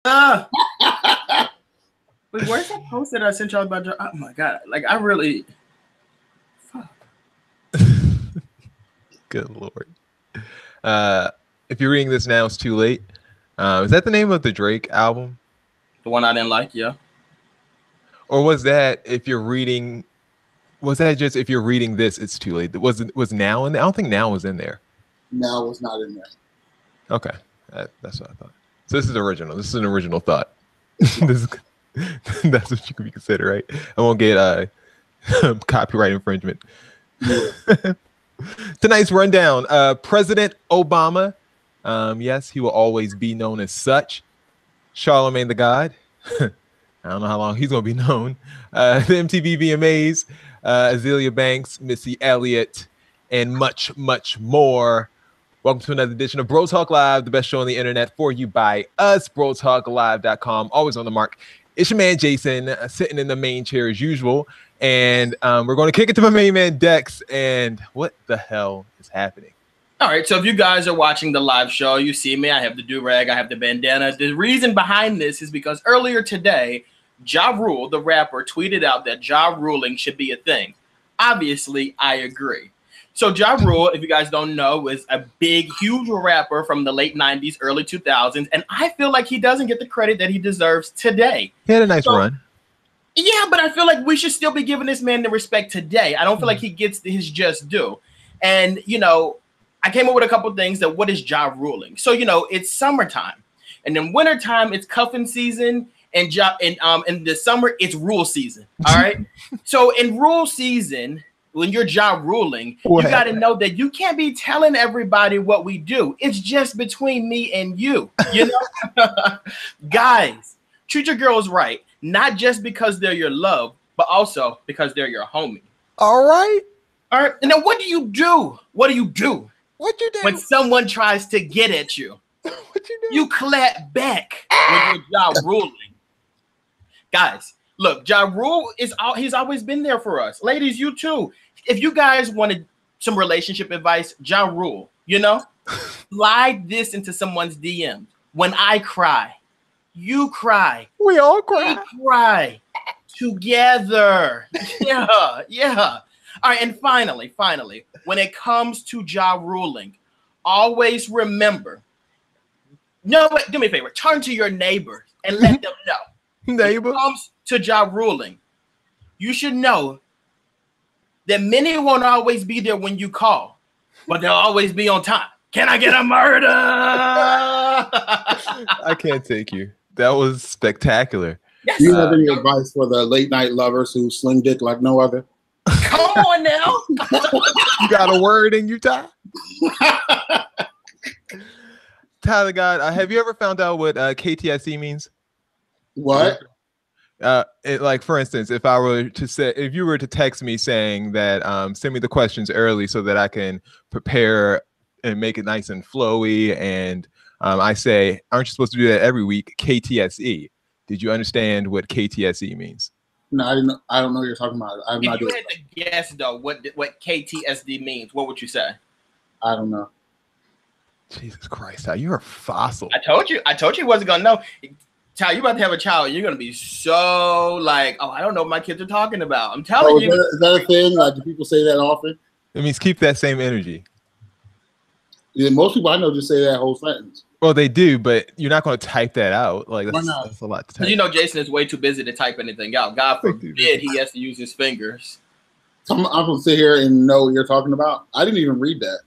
Wait, where's that post that I sent y'all about? Oh my god! Like I really. Fuck. Good lord. If you're reading this now, it's too late. Is that the name of the Drake album? The one I didn't like, yeah. Or was that if you're reading? Was that just if you're reading this, it's too late? Was now in there? I don't think now was in there. Now was not in there. Okay, that's what I thought. So this is original. This is an original thought. That's what you could be considered, right? I won't get copyright infringement. Tonight's rundown: President Obama. Yes, he will always be known as such. Charlamagne the God. I don't know how long he's going to be known. The MTV VMAs, Azealia Banks, Missy Elliott, and much, much more. Welcome to another edition of Bro Talk Live, the best show on the internet for you by us, brotalklive.com. Always on the mark. It's your man, Jason, sitting in the main chair as usual. And we're going to kick it to my main man, Dex. And what the hell is happening? All right, so if you guys are watching the live show, you see me. I have the do-rag, I have the bandana. The reason behind this is because earlier today, Ja Rule, the rapper, tweeted out that Ja ruling should be a thing. Obviously, I agree. So Ja Rule, if you guys don't know, was a big, huge rapper from the late 90s, early 2000s, and I feel like he doesn't get the credit that he deserves today. He had a nice run. Yeah, but I feel like we should still be giving this man the respect today. I don't feel like he gets his just due. And, you know, I came up with a couple of things that what is Ja ruling? So, you know, it's summertime. And then wintertime, it's cuffing season. And in the summer, it's rule season. All right. So in rule season, when you're Ja ruling, you got to know that you can't be telling everybody what we do. It's just between me and you. You know, guys, treat your girls right. Not just because they're your love, but also because they're your homie. All right. All right. And then what do you do? What do you do? What you do? When someone tries to get at you? What you do? You clap back when you're Ja ruling. Guys, look, Ja Rule he's always been there for us. Ladies, you too. If you guys wanted some relationship advice, Ja Rule, you know, slide this into someone's DM. When I cry, you cry. We all cry. We cry together. Yeah, yeah. All right, and finally, when it comes to Ja ruling, always remember. No, wait, do me a favor. Turn to your neighbors and let them know. Neighbor. When it comes to Ja ruling, you should know that many won't always be there when you call, but they'll always be on time. Can I get a murder? I can't take you. That was spectacular. Yes. Do you have any advice for the late night lovers who sling dick like no other? Come on now. You got a word in you, Ty? Tyler God, have you ever found out what KTSE means? What? Like for instance, if you were to text me saying that send me the questions early so that I can prepare and make it nice and flowy, and I say, aren't you supposed to do that every week? KTSE. Did you understand what KTSE means? No, I didn't know. I don't know what you're talking about. I have no If you idea. had to guess though, what KTSD means, what would you say? I don't know. Jesus Christ, Ty, you're a fossil. I told you he wasn't gonna know. Ty, you about to have a child. You're gonna be so like, oh, I don't know what my kids are talking about. I'm telling you. Is that a thing? Like, do people say that often? It means keep that same energy. Yeah, most people I know just say that whole sentence. Well, they do, but you're not going to type that out. Like that's a lot to type. You know, Jason is way too busy to type anything out. God forbid he has to use his fingers. I'm going to sit here and know what you're talking about. I didn't even read that.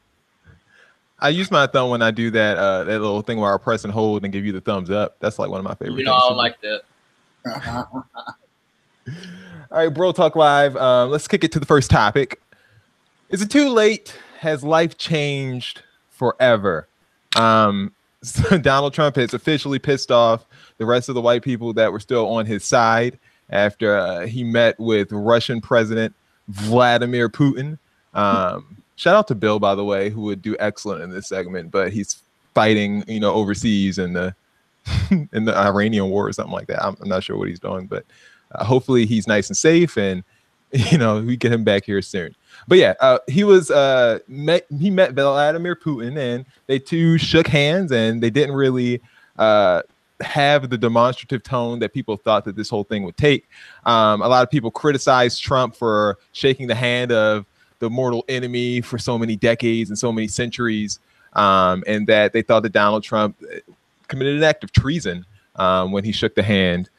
I use my thumb when I do that that little thing where I press and hold and give you the thumbs up. That's like one of my favorite things. I don't like that. All right, Bro Talk Live. Let's kick it to the first topic. Is it too late? Has life changed forever? So Donald Trump has officially pissed off the rest of the white people that were still on his side after he met with Russian President Vladimir Putin. Shout out to Bill, by the way, who would do excellent in this segment, but he's fighting, overseas in the in the Iranian war or something like that. I'm not sure what he's doing, but hopefully he's nice and safe, and we get him back here soon. But yeah, he met Vladimir Putin, and they two shook hands, and they didn't really have the demonstrative tone that people thought that this whole thing would take. A lot of people criticized Trump for shaking the hand of the mortal enemy for so many decades and so many centuries, and that they thought that Donald Trump committed an act of treason when he shook the hand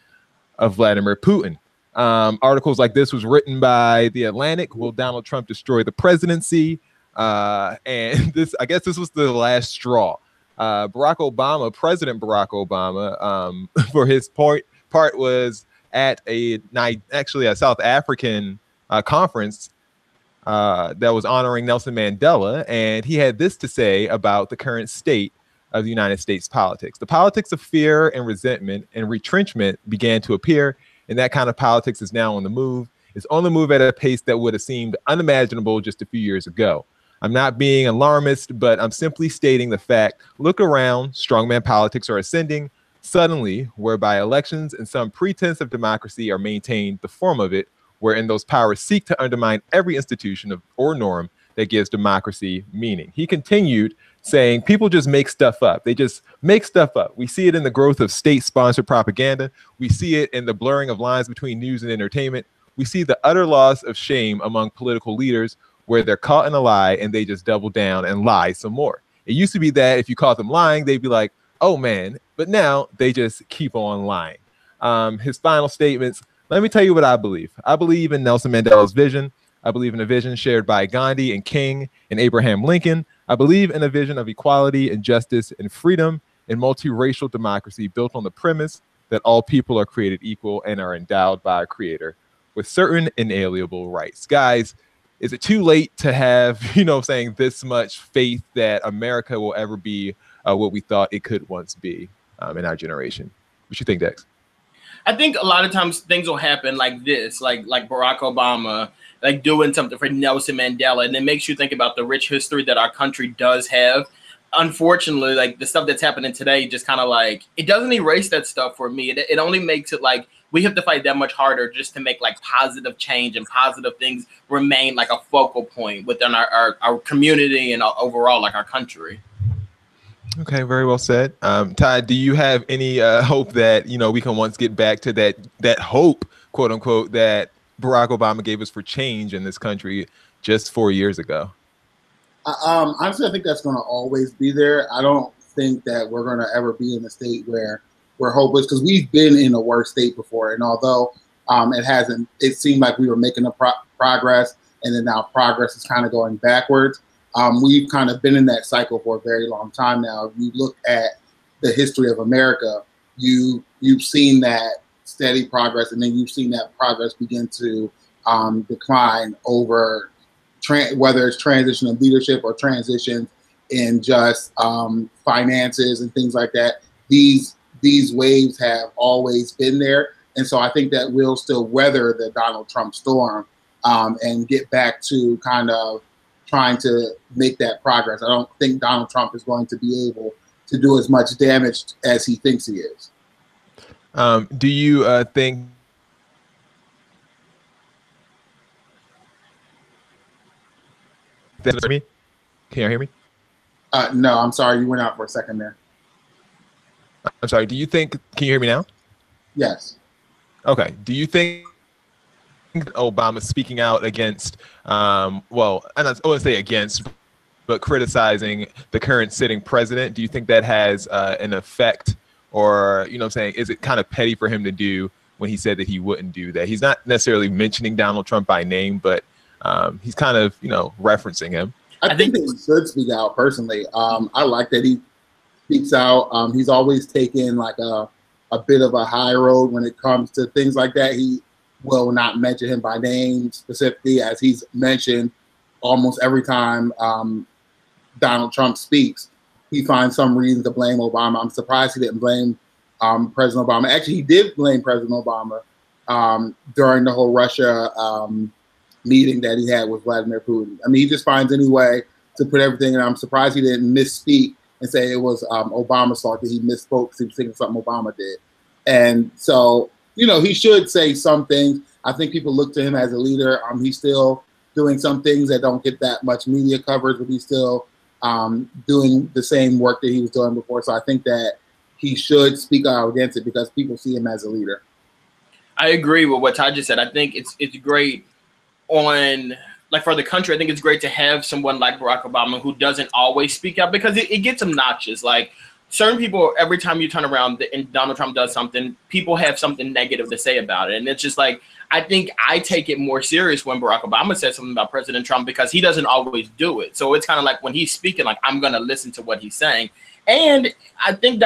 of Vladimir Putin. Articles like this was written by The Atlantic. Will Donald Trump destroy the presidency? And this, I guess this was the last straw. President Barack Obama, for his part was at a South African conference that was honoring Nelson Mandela, and he had this to say about the current state of the United States politics. The politics of fear and resentment and retrenchment began to appear, and that kind of politics is now on the move. It's on the move at a pace that would have seemed unimaginable just a few years ago. I'm not being alarmist, but I'm simply stating the fact. Look around, strongman politics are ascending suddenly, whereby elections and some pretense of democracy are maintained, the form of it, wherein those powers seek to undermine every institution or norm that gives democracy meaning. He continued saying, people just make stuff up. They just make stuff up. We see it in the growth of state-sponsored propaganda. We see it in the blurring of lines between news and entertainment. We see the utter loss of shame among political leaders, where they're caught in a lie and they just double down and lie some more. It used to be that if you caught them lying, they'd be like, oh man, but now they just keep on lying. His final statements, let me tell you what I believe. I believe in Nelson Mandela's vision. I believe in a vision shared by Gandhi and King and Abraham Lincoln. I believe in a vision of equality and justice and freedom and multiracial democracy built on the premise that all people are created equal and are endowed by a creator with certain inalienable rights. Guys, is it too late to have, saying this much faith that America will ever be what we thought it could once be in our generation? What you think, Dex? I think a lot of times things will happen like this, like Barack Obama, like doing something for Nelson Mandela, and it makes you think about the rich history that our country does have. Unfortunately, like the stuff that's happening today, just kind of like, it doesn't erase that stuff for me. It only makes it like we have to fight that much harder just to make like positive change and positive things remain like a focal point within our community and overall like our country. Okay, very well said. Todd, do you have any hope that we can once get back to that hope, quote unquote, that Barack Obama gave us for change in this country just 4 years ago? Honestly, I think that's going to always be there. I don't think that we're going to ever be in a state where we're hopeless, because we've been in a worse state before. And although it seemed like we were making progress, and then now progress is kind of going backwards. We've kind of been in that cycle for a very long time now. If you look at the history of America, you've seen that steady progress, and then you've seen that progress begin to decline over whether it's transition of leadership or transitions in just finances and things like that. These waves have always been there. And so I think that we'll still weather the Donald Trump storm and get back to kind of trying to make that progress. I don't think Donald Trump is going to be able to do as much damage as he thinks he is. Do you think that's me? Can you hear me? No, I'm sorry. You went out for a second there. I'm sorry. Can you hear me now? Yes. Okay. Do you think Obama speaking out against, I wouldn't say against, but criticizing the current sitting president, do you think that has an effect, or, is it kind of petty for him to do when he said that he wouldn't do that? He's not necessarily mentioning Donald Trump by name, but he's kind of, referencing him. I think that he should speak out personally. I like that he speaks out. He's always taken like a bit of a high road when it comes to things like that. He will not mention him by name specifically, as he's mentioned almost every time Donald Trump speaks. He finds some reason to blame Obama. I'm surprised he didn't blame President Obama. Actually, he did blame President Obama during the whole Russia meeting that he had with Vladimir Putin. I mean, he just finds any way to put everything, and I'm surprised he didn't misspeak and say it was Obama's fault that he misspoke because he was thinking something Obama did. And so, he should say some things. I think people look to him as a leader. He's still doing some things that don't get that much media coverage, but he's still doing the same work that he was doing before. So I think that he should speak out against it because people see him as a leader. I agree with what Todd just said. I think it's great on, like, for the country. I think it's great to have someone like Barack Obama who doesn't always speak out, because it gets obnoxious. Like, certain people, every time you turn around and Donald Trump does something, people have something negative to say about it. And it's just like, I think I take it more serious when Barack Obama says something about President Trump, because he doesn't always do it. So it's kind of like when he's speaking, like, I'm going to listen to what he's saying. And I think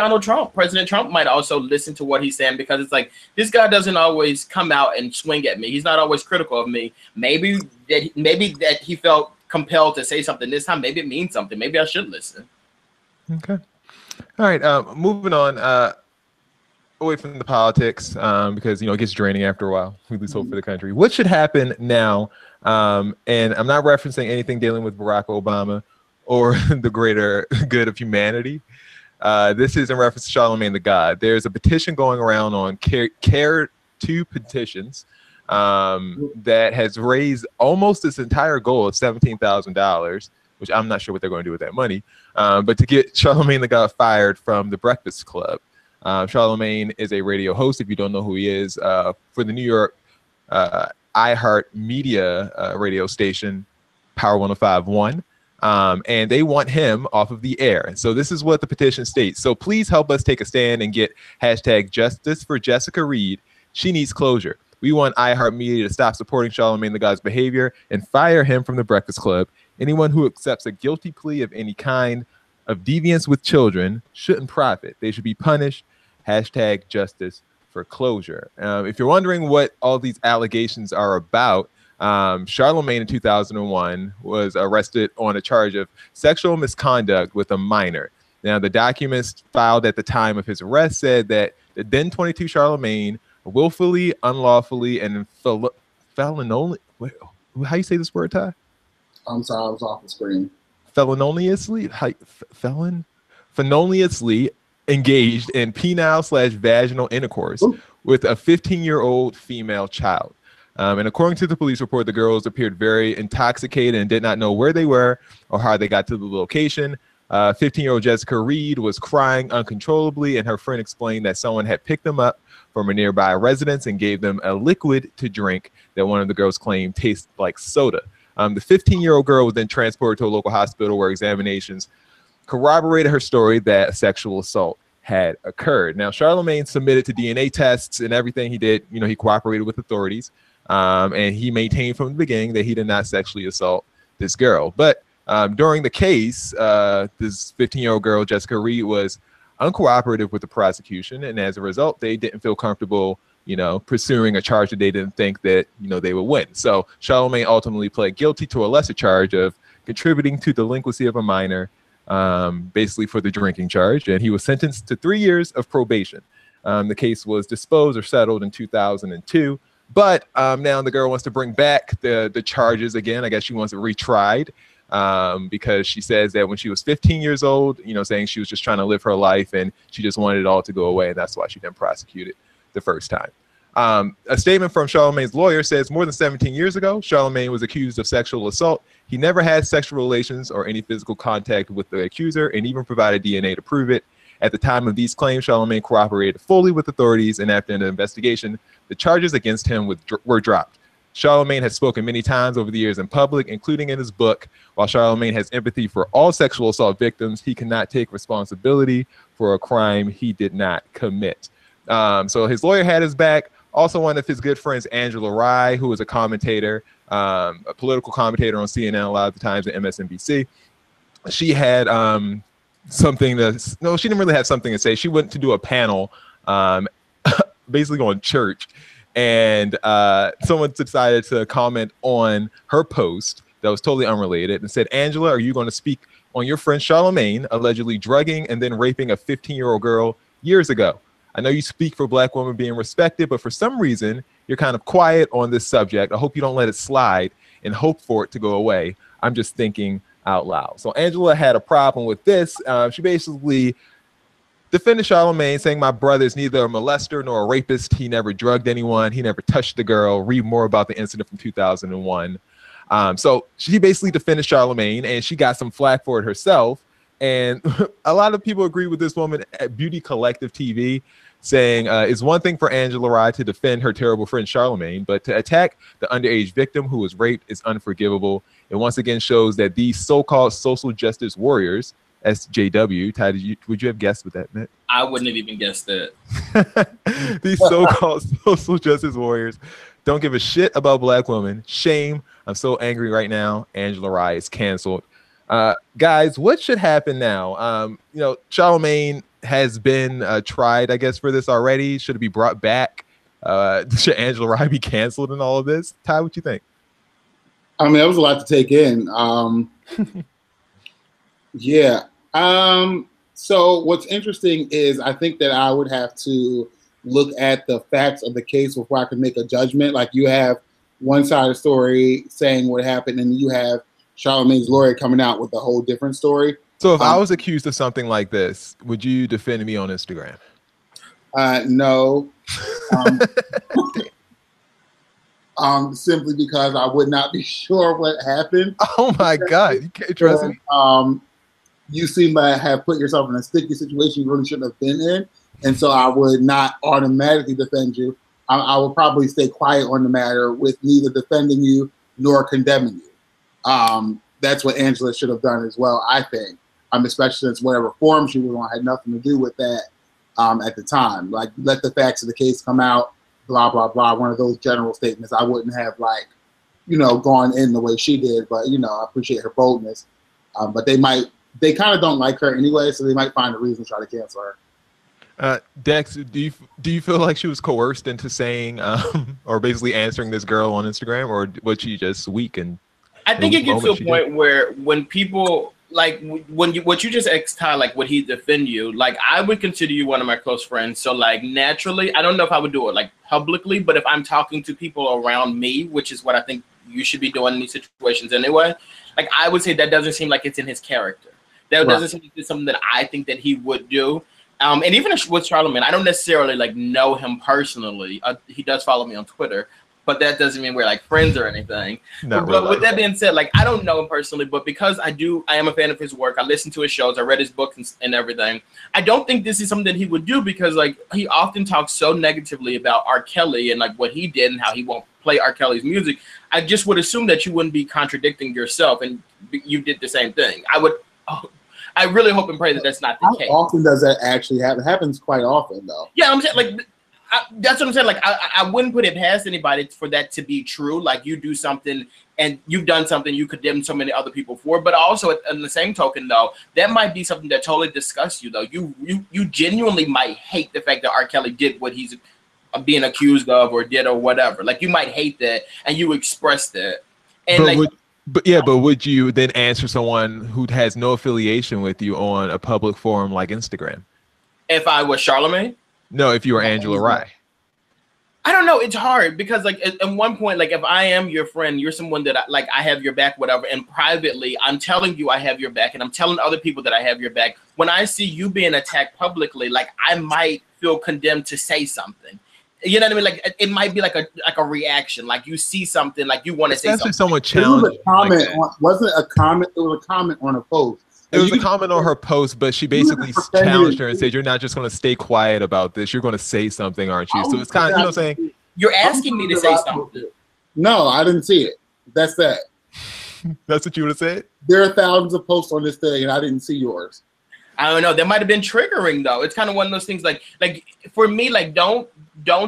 President Trump might also listen to what he's saying, because it's like, this guy doesn't always come out and swing at me. He's not always critical of me. Maybe that he felt compelled to say something this time. Maybe it means something. Maybe I should listen. Okay. All right. Moving on away from the politics, because, it gets draining after a while. We lose hope for the country. What should happen now? And I'm not referencing anything dealing with Barack Obama or the greater good of humanity. This is in reference to Charlamagne the God. There's a petition going around on Care 2 petitions that has raised almost its entire goal of $17,000, which I'm not sure what they're going to do with that money, but to get Charlamagne the God fired from the Breakfast Club. Charlamagne is a radio host, if you don't know who he is, for the New York iHeart Media radio station, Power 105.1. And they want him off of the air. So this is what the petition states. So please help us take a stand and get #justice for Jessica Reed. She needs closure. We want iHeartMedia to stop supporting Charlamagne the God's behavior and fire him from the Breakfast Club. Anyone who accepts a guilty plea of any kind of deviance with children shouldn't profit. They should be punished. #justice for closure. If you're wondering what all these allegations are about, Charlamagne in 2001 was arrested on a charge of sexual misconduct with a minor. Now, the documents filed at the time of his arrest said that the then 22 Charlamagne willfully, unlawfully, and feloniously, how you say this word, Ty? I'm sorry, I was off the screen. Feloniously engaged in penile/vaginal intercourse with a 15-year-old female child. And according to the police report, the girls appeared very intoxicated and did not know where they were or how they got to the location. 15-year-old Jessica Reed was crying uncontrollably, and her friend explained that someone had picked them up from a nearby residence and gave them a liquid to drink that one of the girls claimed tasted like soda. The 15-year-old girl was then transported to a local hospital where examinations corroborated her story that a sexual assault had occurred. Now, Charlamagne submitted to DNA tests and everything he did. He cooperated with authorities, and he maintained from the beginning that he did not sexually assault this girl. But during the case, this 15-year-old girl, Jessica Reed, was uncooperative with the prosecution, and as a result, they didn't feel comfortable, pursuing a charge that they didn't think that, they would win. So Charlamagne ultimately pled guilty to a lesser charge of contributing to delinquency of a minor, basically for the drinking charge, and he was sentenced to 3 years of probation. The case was disposed or settled in 2002, but now the girl wants to bring back the charges again. I guess she wants it retried, because she says that when she was 15 years old, saying she was just trying to live her life and she just wanted it all to go away, and that's why she didn't prosecute it the first time. A statement from Charlamagne's lawyer says more than 17 years ago, Charlamagne was accused of sexual assault. He never had sexual relations or any physical contact with the accuser, and even provided DNA to prove it. At the time of these claims, Charlamagne cooperated fully with authorities, and after an investigation, the charges against him were dropped. Charlamagne has spoken many times over the years in public, including in his book. While Charlamagne has empathy for all sexual assault victims, he cannot take responsibility for a crime he did not commit. So his lawyer had his back. Also, one of his good friends, Angela Rye, who was a commentator, a political commentator on CNN a lot of the times at MSNBC. She had something to, no, she didn't really have something to say. She went to do a panel basically on church, and someone decided to comment on her post that was totally unrelated and said, "Angela, are you going to speak on your friend Charlamagne allegedly drugging and then raping a 15-year-old girl years ago? I know you speak for Black women being respected, but for some reason, you're kind of quiet on this subject. I hope you don't let it slide and hope for it to go away. I'm just thinking out loud." So Angela had a problem with this. She basically defended Charlamagne, saying, "My brother's neither a molester nor a rapist. He never drugged anyone. He never touched the girl. Read more about the incident from 2001. So she basically defended Charlamagne, and she got some flack for it herself. And a lot of people agree with this woman at Beauty Collective TV, saying it's one thing for Angela Rye to defend her terrible friend Charlamagne, but to attack the underage victim who was raped is unforgivable. It once again shows that these so-called social justice warriors, SJW, Ty, would you have guessed with that, Matt? I wouldn't have even guessed that. These so-called social justice warriors don't give a shit about Black women. Shame. I'm so angry right now. Angela Rye is canceled. Guys, what should happen now? You know, Charlamagne has been tried, I guess, for this already. Should it be brought back? Should Angela Rye be canceled in all of this? Ty, what you think? I mean, that was a lot to take in. Yeah. So what's interesting is I think that I would have to look at the facts of the case before I can make a judgment. Like, you have one side of the story saying what happened, and you have Charlamagne's lawyer coming out with a whole different story. So if I was accused of something like this, would you defend me on Instagram? No. Simply because I would not be sure what happened. Oh my God. You can't trust me. You seem to have put yourself in a sticky situation you really shouldn't have been in. And so I would not automatically defend you. I would probably stay quiet on the matter with neither defending you nor condemning you. That's what Angela should have done as well, I think. Especially since whatever form she was on had nothing to do with that at the time. Like, let the facts of the case come out, blah, blah, blah. One of those general statements. I wouldn't have, like, you know, gone in the way she did. But, you know, I appreciate her boldness. But they kind of don't like her anyway, so they might find a reason to try to cancel her. Dex, do you feel like she was coerced into saying or basically answering this girl on Instagram, or was she just weak? And I think it gets to a point where when people, like, what you just asked Ty, like, would he defend you? Like, I would consider you one of my close friends. So, like, naturally, I don't know if I would do it, like, publicly, but if I'm talking to people around me, which is what I think you should be doing in these situations anyway, like, I would say that doesn't seem like it's in his character. That doesn't seem like it's something that I think that he would do. And even with Charlamagne, I don't necessarily, like, know him personally. He does follow me on Twitter, but that doesn't mean we're, like, friends or anything. But with that being said, like, I don't know him personally, but because I am a fan of his work. I listen to his shows. I read his books and everything. I don't think this is something that he would do because, like, he often talks so negatively about R. Kelly and, like, what he did and how he won't play R. Kelly's music. I just would assume that you wouldn't be contradicting yourself and you did the same thing. I really hope and pray that that's not the case. How often does that actually happen? It happens quite often, though. Yeah, I'm saying, like, that's what I'm saying. Like, I wouldn't put it past anybody for that to be true. Like, you do something and you've done something you condemn so many other people for. But also, in the same token, though, that might be something that totally disgusts you, though. You genuinely might hate the fact that R. Kelly did what he's being accused of or did or whatever. Like, you might hate that and you express that. And but would you then answer someone who has no affiliation with you on a public forum like Instagram? If I was Charlamagne? No, if you were Angela Rye. I don't know. It's hard because, like, at one point, like, if I am your friend, you're someone that I have your back, whatever. And privately, I'm telling you I have your back, and I'm telling other people that I have your back. When I see you being attacked publicly, like, I might feel condemned to say something. You know what I mean? Like, it might be like a reaction. Like, you see something, like, you want to say something. Someone challenged. Wasn't a comment? It was a comment on a post. It was a comment on her post, but she basically challenged her and said, "You're not just going to stay quiet about this. You're going to say something, aren't you?" So it's kind of, you know what I'm saying? You're asking me to say something. No, I didn't see it. That's that. That's what you would have said? There are thousands of posts on this thing, and I didn't see yours. I don't know. That might have been triggering, though. It's kind of one of those things, like for me, like, don't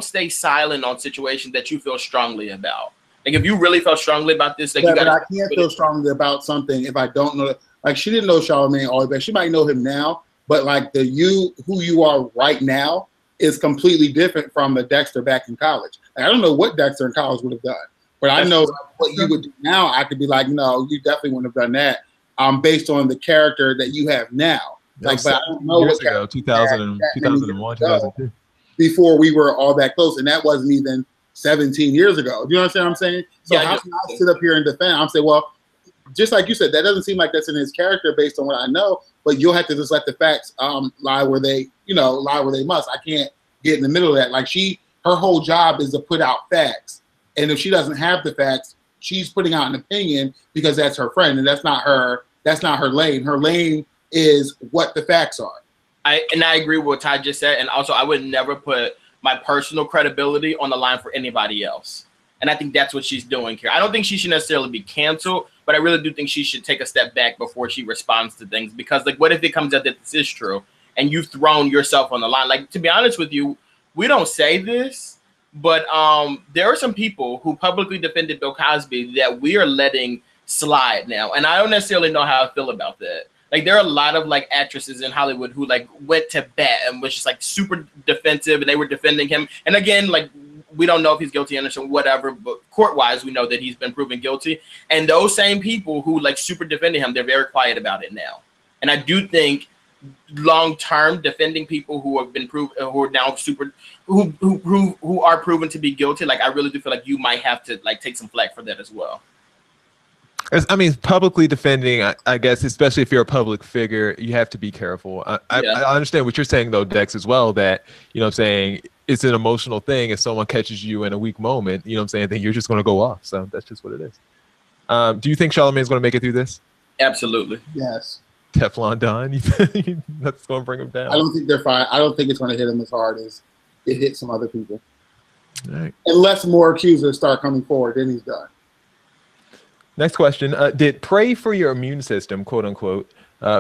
stay silent on situations that you feel strongly about. Like, if you really felt strongly about this, like, but I can't feel strongly about something if I don't know. Like, she didn't know Charlamagne all the way. She might know him now, but, like, who you are right now is completely different from the Dexter back in college. Like, I don't know what Dexter in college would have done, but I know what you would do now. I could be like, no, you definitely wouldn't have done that. Based on the character that you have now. Like, but I don't know years ago, 2001, 2002. Before we were all that close, and that wasn't even 17 years ago. Do you understand what I'm saying? So how can I sit up here and defend? I'm saying, well, just like you said, that doesn't seem like that's in his character based on what I know, but you'll have to just let the facts lie where they must. I can't get in the middle of that. Like, her whole job is to put out facts. And if she doesn't have the facts, she's putting out an opinion because that's her friend, and that's not her lane. Her lane is what the facts are. I agree with what Ty just said, and also I would never put my personal credibility on the line for anybody else. And I think that's what she's doing here. I don't think she should necessarily be canceled, but I really do think she should take a step back before she responds to things. Because, like, what if it comes out that this is true and you've thrown yourself on the line? Like, to be honest with you, we don't say this, but there are some people who publicly defended Bill Cosby that we are letting slide now. And I don't necessarily know how I feel about that. Like, there are a lot of, like, actresses in Hollywood who, like, went to bat and was just, like, super defensive, and they were defending him. And again, like, we don't know if he's guilty, innocent, whatever, but court-wise, we know that he's been proven guilty. And those same people who, like, super defended him, they're very quiet about it now. And I do think long-term defending people who have been proven, who are now super, who are proven to be guilty, like, I really do feel like you might have to, like, take some flack for that as well. I mean, publicly defending, I guess, especially if you're a public figure, you have to be careful. I understand what you're saying, though, Dex, as well, that, you know what I'm saying, it's an emotional thing. If someone catches you in a weak moment, you know what I'm saying, then you're just going to go off. So that's just what it is. Do you think Charlamagne is going to make it through this? Absolutely. Yes. Teflon Don, that's going to bring him down. I don't think they're fine. I don't think it's going to hit him as hard as it hit some other people. All right. Unless more accusers start coming forward, then he's done. Next question. Did pray for your immune system, quote unquote,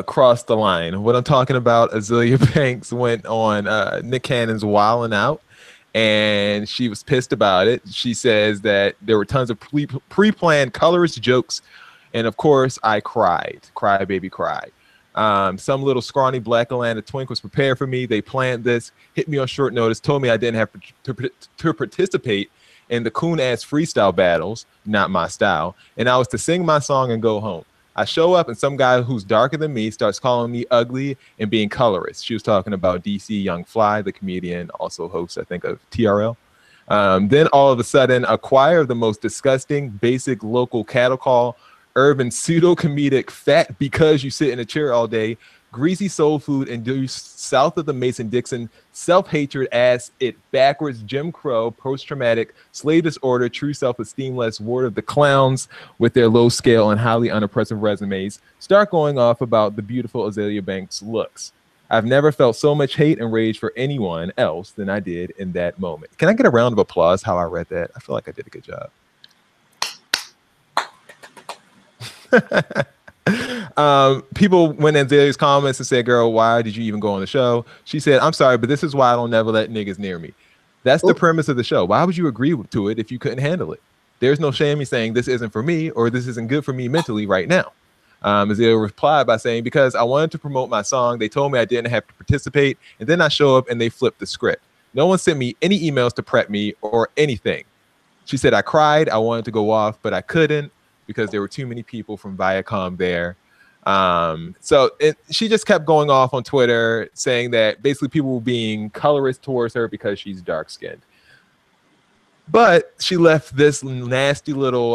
cross the line? What I'm talking about, Azealia Banks went on Nick Cannon's Wildin' Out, and she was pissed about it. She says that there were tons of pre-planned colorist jokes, and of course, I cried. Cry, baby, cry. Some little scrawny black Atlanta twink was prepared for me. They planned this, hit me on short notice, told me I didn't have to participate in the coon-ass freestyle battles, not my style, and I was to sing my song and go home. I show up, and some guy who's darker than me starts calling me ugly and being colorist. She was talking about DC Young Fly, the comedian, also host, I think, of TRL. Then all of a sudden, a choir of the most disgusting, basic local cattle call, urban pseudo-comedic fat because you sit in a chair all day, greasy soul food induced south of the Mason-Dixon, self-hatred ass it backwards, Jim Crow, post-traumatic, slave disorder, true self-esteem-less word of the clowns with their low-scale and highly unimpressive resumes start going off about the beautiful Azealia Banks' looks. I've never felt so much hate and rage for anyone else than I did in that moment. Can I get a round of applause how I read that? I feel like I did a good job. People went in Azalea's comments and said, girl, why did you even go on the show? She said, I'm sorry, but this is why I don't never let niggas near me. That's the premise of the show. Why would you agree to it if you couldn't handle it? There's no shame in saying this isn't for me or this isn't good for me mentally right now. Azealia replied by saying, because I wanted to promote my song, they told me I didn't have to participate, and then I show up and they flipped the script. No one sent me any emails to prep me or anything. She said, I cried, I wanted to go off, but I couldn't because there were too many people from Viacom there. She just kept going off on Twitter saying that basically people were being colorist towards her because she's dark skinned. But she left this nasty little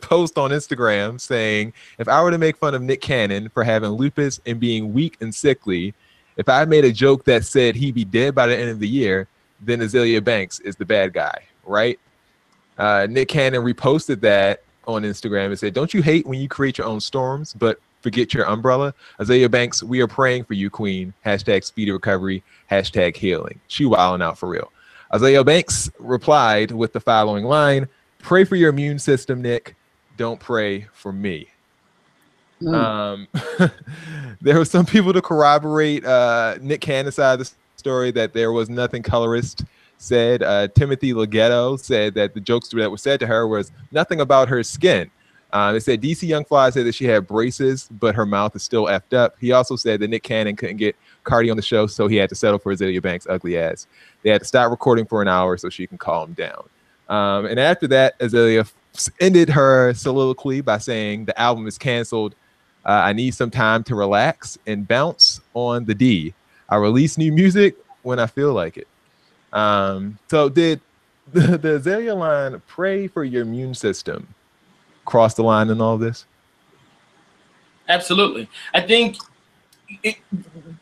post on Instagram saying, if I were to make fun of Nick Cannon for having lupus and being weak and sickly, if I made a joke that said he'd be dead by the end of the year, then Azealia Banks is the bad guy, right? Nick Cannon reposted that on Instagram and said, don't you hate when you create your own storms, but forget your umbrella? Azealia Banks, we are praying for you, queen. Hashtag speedy recovery. Hashtag healing. She wilding out for real. Azealia Banks replied with the following line, pray for your immune system, Nick. Don't pray for me. There were some people to corroborate Nick Cannon's side of the story that there was nothing colorist said. Timothy Leggett said that the jokes that were said to her was nothing about her skin. They said DC Young Fly said that she had braces, but her mouth is still effed up. He also said that Nick Cannon couldn't get Cardi on the show, so he had to settle for Azealia Banks' ugly ass. They had to stop recording for an hour so she can calm down. And after that, Azealia ended her soliloquy by saying the album is canceled. I need some time to relax and bounce on the D. I release new music when I feel like it. So did the Azealia line, pray for your immune system, cross the line in all this? Absolutely. I think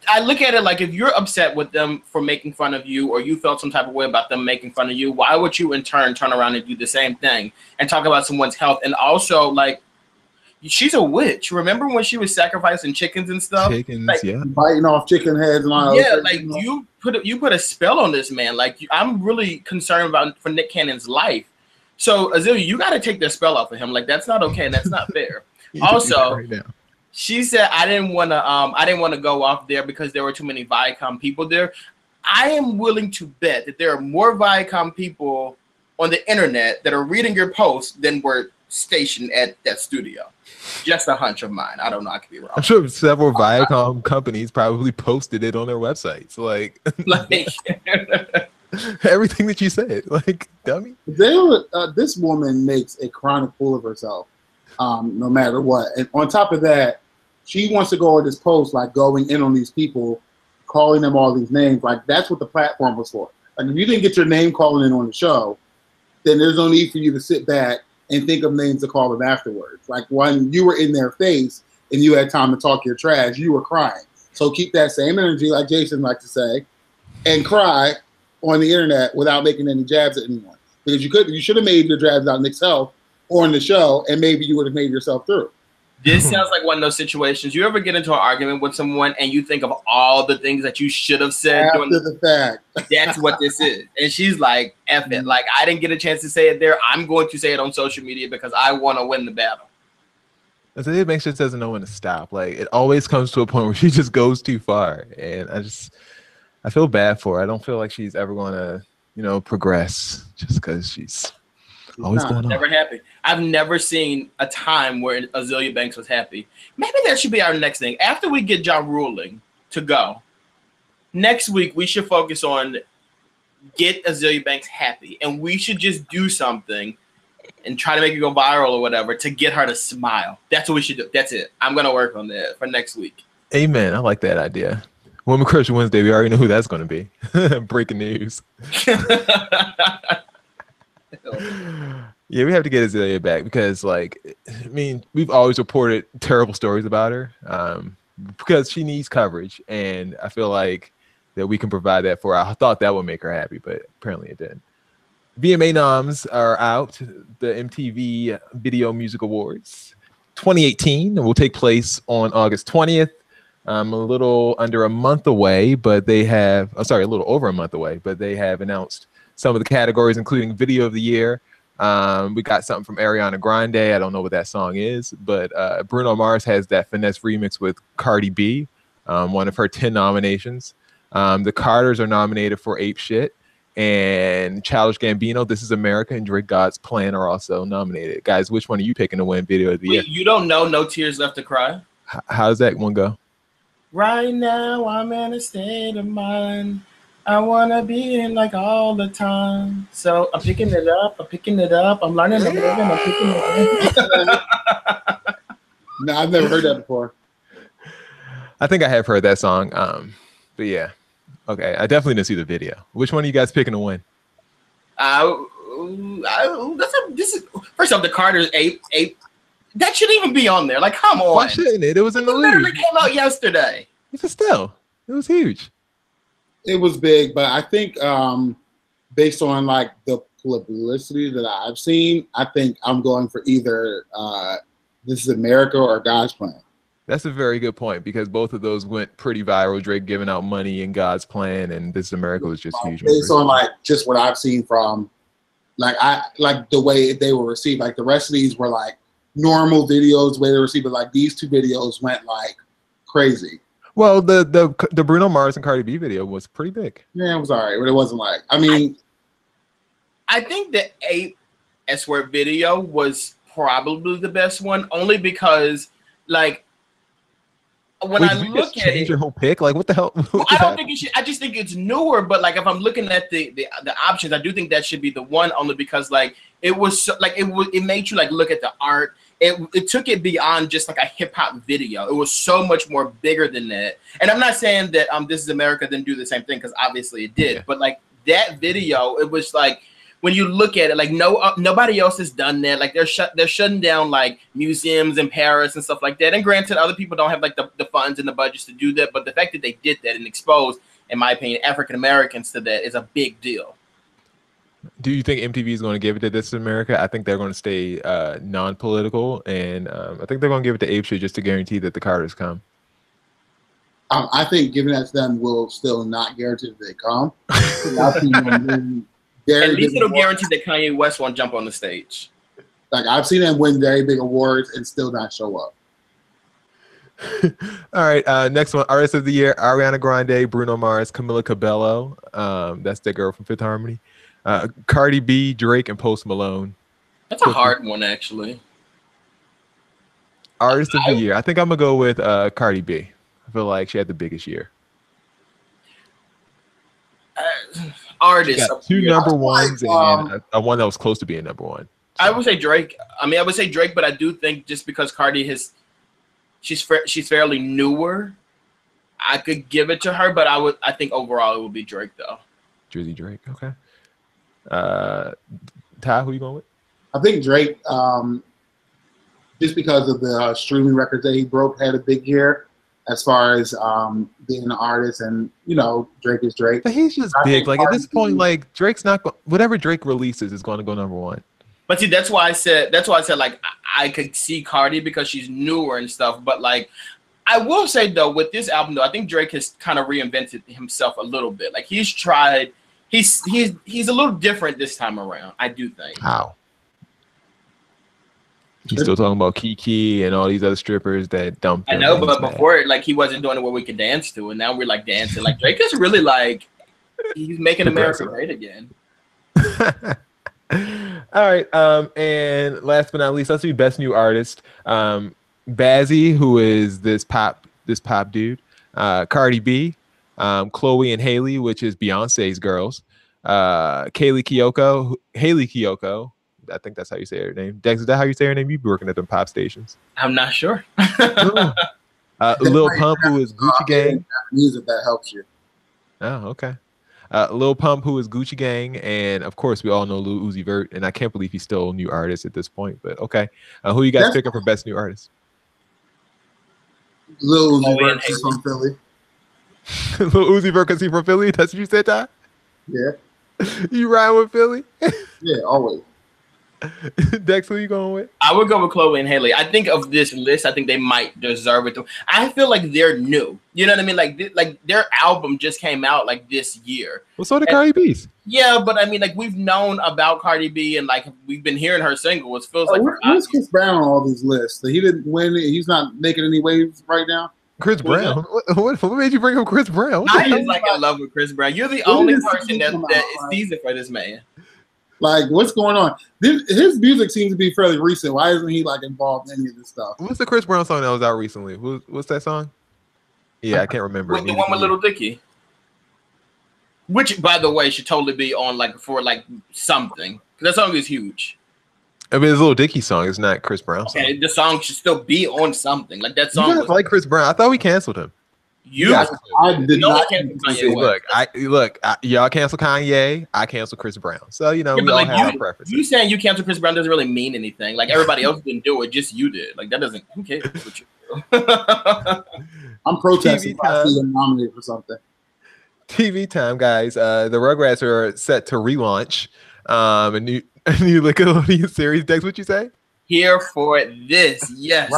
I look at it like if you're upset with them for making fun of you or you felt some type of way about them making fun of you, why would you in turn around and do the same thing and talk about someone's health? And also, like, she's a witch. Remember when she was sacrificing chickens and stuff? Chickens, like, yeah. Biting off chicken heads and all that. Yeah, like you put a spell on this man. Like I'm really concerned about for Nick Cannon's life. So Azealia, you got to take the spell off of him. Like that's not okay and that's not fair. Also, right, she said I didn't want to go off there because there were too many Viacom people there. I am willing to bet that there are more Viacom people on the internet that are reading your posts than were stationed at that studio. Just a hunch of mine. I don't know. I could be wrong. I'm sure several Viacom companies probably posted it on their websites. Like everything that you said. Like, dummy. This woman makes a chronic fool of herself, no matter what. And on top of that, she wants to go on this post, like going in on these people, calling them all these names. Like, that's what the platform was for. Like, if you didn't get your name calling in on the show, then there's no need for you to sit back and think of names to call them afterwards. Like when you were in their face and you had time to talk your trash, you were crying. So keep that same energy, like Jason likes to say, and cry on the internet without making any jabs at anyone. Because you should have made your jabs out Nick's health or on the show, and maybe you would have made yourself through. This sounds like one of those situations. You ever get into an argument with someone and you think of all the things that you should have said after the fact? That's what this is. And she's like, F it. Like, I didn't get a chance to say it there. I'm going to say it on social media because I want to win the battle. It makes just doesn't know when to stop. Like, it always comes to a point where she just goes too far. And I feel bad for her. I don't feel like she's ever going to, progress just because she's always going on. Never happy. I've never seen a time where Azealia Banks was happy. Maybe that should be our next thing. After we get Ja Ruling to go, next week we should focus on get Azealia Banks happy. And we should just do something and try to make it go viral or whatever to get her to smile. That's what we should do. That's it. I'm going to work on that for next week. Amen. I like that idea. Woman Crush Wednesday, we already know who that's going to be. Breaking news. Yeah, we have to get Azealia back because, we've always reported terrible stories about her because she needs coverage, and I feel like that we can provide that for her. I thought that would make her happy, but apparently it didn't. VMA noms are out. The MTV Video Music Awards 2018 will take place on August 20th. A little under a month away, but they have, a little over a month away, but they have announced some of the categories, including Video of the Year. We got something from Ariana Grande. I don't know what that song is, but Bruno Mars has that Finesse remix with Cardi B, one of her 10 nominations. The Carters are nominated for Ape Shit, and Childish Gambino, This Is America, and Drake God's Plan are also nominated. Guys, which one are you picking to win Video of the Year? You don't know No Tears Left to Cry? How does that one go? Right now, I'm in a state of mind I want to be in like all the time. So I'm picking it up. I'm learning, I'm living, I'm picking it up. No, I've never heard that before. I think I have heard that song. But yeah. Okay, I definitely didn't see the video. Which one are you guys picking to win? First off, the Carter's Ape. That shouldn't even be on there. Like, come on. Why shouldn't it? It was in the league. It literally came out yesterday. But still, it was huge. It was big, but I think based on like the publicity that I've seen, I think I'm going for either This Is America or God's Plan. That's a very good point because both of those went pretty viral. Drake giving out money in God's Plan, and This Is America was just huge. Based on like just what I've seen from like the way they were received. Like the rest of these were like normal videos, the way they were received, but like these two videos went like crazy. Well, the Bruno Mars and Cardi B video was pretty big. Yeah, it was all right, but it wasn't like, I think the Ape S-word video was probably the best one, only because like when I look at it, your whole pick, like what the hell? I don't think it should. I just think it's newer, but like if I'm looking at the options, I do think that should be the one, only because like it was so, like it made you like look at the art. It took it beyond just like a hip hop video. It was so much more bigger than that. And I'm not saying that This Is America didn't do the same thing, because obviously it did. Yeah. But like that video, it was like when you look at it, like nobody else has done that. Like they're shutting down like museums in Paris and stuff like that. And granted, other people don't have like the funds and the budgets to do that. But the fact that they did that and exposed, in my opinion, African Americans to that is a big deal. Do you think MTV is going to give it to This Is America? I think they're going to stay non-political, and I think they're going to give it to Ape Shit just to guarantee that the Carters come. I think giving that to them will still not guarantee that they come. I've seen them win At least it'll guarantee that Kanye West won't jump on the stage. Like, I've seen them win very big awards and still not show up. All right, next one, Artist of the Year: Ariana Grande, Bruno Mars, Camila Cabello. That's the girl from Fifth Harmony. Cardi B, Drake, and Post Malone. That's a hard one, actually. Artist of the Year. I think I'm gonna go with Cardi B. I feel like she had the biggest year. Artist. Two number ones and a one that was close to being number one. So. I would say Drake. I mean, I would say Drake, but I do think just because Cardi she's fairly newer, I could give it to her. But I think overall it would be Drake though. Drizzy Drake. Okay. Ty, who you going with? I think Drake, just because of the streaming records that he broke, had a big year as far as being an artist, and Drake is Drake. But he's just big. Like at this point, like Drake's not whatever Drake releases is going to go number one. But see, that's why I said like I could see Cardi because she's newer and stuff. But like I will say though, with this album though, I think Drake has kind of reinvented himself a little bit. Like he's tried. He's a little different this time around. I do think. How? He's still talking about Kiki and all these other strippers that dumped him. I know, but before like he wasn't doing it where we could dance to, and now we're like dancing. Like Drake is really like he's making America great again. All right, and last but not least, let's do Best New Artist. Bazzi, who is this pop dude. Cardi B, Chloe and Haley, which is Beyonce's girls. Haley Kiyoko. I think that's how you say her name. Dex, is that how you say her name? You be working at them pop stations. I'm not sure. Lil Pump, who is Gucci Gang. Music that helps you. Oh, okay. Lil Pump, who is Gucci Gang, and of course we all know Lil Uzi Vert, and I can't believe he's still a new artist at this point. But okay, who you guys picking for Best New Artist? Lil Uzi Vert from Philly. Lil Uzi Vert because he's from Philly. That's what you said, Ty? Yeah. You ride with Philly? Yeah, always. Dex, who you going with? I would go with Chloe and Haley. I think of this list, I think they might deserve it. I feel like they're new. You know what I mean? Like their album just came out like this year. Well, so did Cardi B's. Yeah, but I mean, like we've known about Cardi B and like we've been hearing her single. It feels like where's Chris Brown on all these lists? He didn't win it. He's not making any waves right now. Chris Brown. What made you bring up Chris Brown? I am like in love with Chris Brown. You're the only person that sees it for this man. Like, what's going on? His music seems to be fairly recent. Why isn't he like involved in any of this stuff? What's the Chris Brown song that was out recently? What's that song? Yeah, I can't remember. With the one with Little Dicky. Which, by the way, should totally be on like for like something. That song is huge. I mean, it's a Little Dicky song. It's not Chris Brown song. Okay, the song should still be on something. Like that song. You guys like Chris Brown? I thought we canceled him. I did not. Look, y'all cancel Kanye. I cancel Chris Brown. So we all like have our preferences. You saying you cancel Chris Brown doesn't really mean anything. Like everybody else didn't do it, just you did. Like that doesn't. Who cares what you do? I'm protesting. I see them nominated for something. TV time, guys. The Rugrats are set to relaunch a new Nickelodeon series. Dex, what you say? Here for this, yes.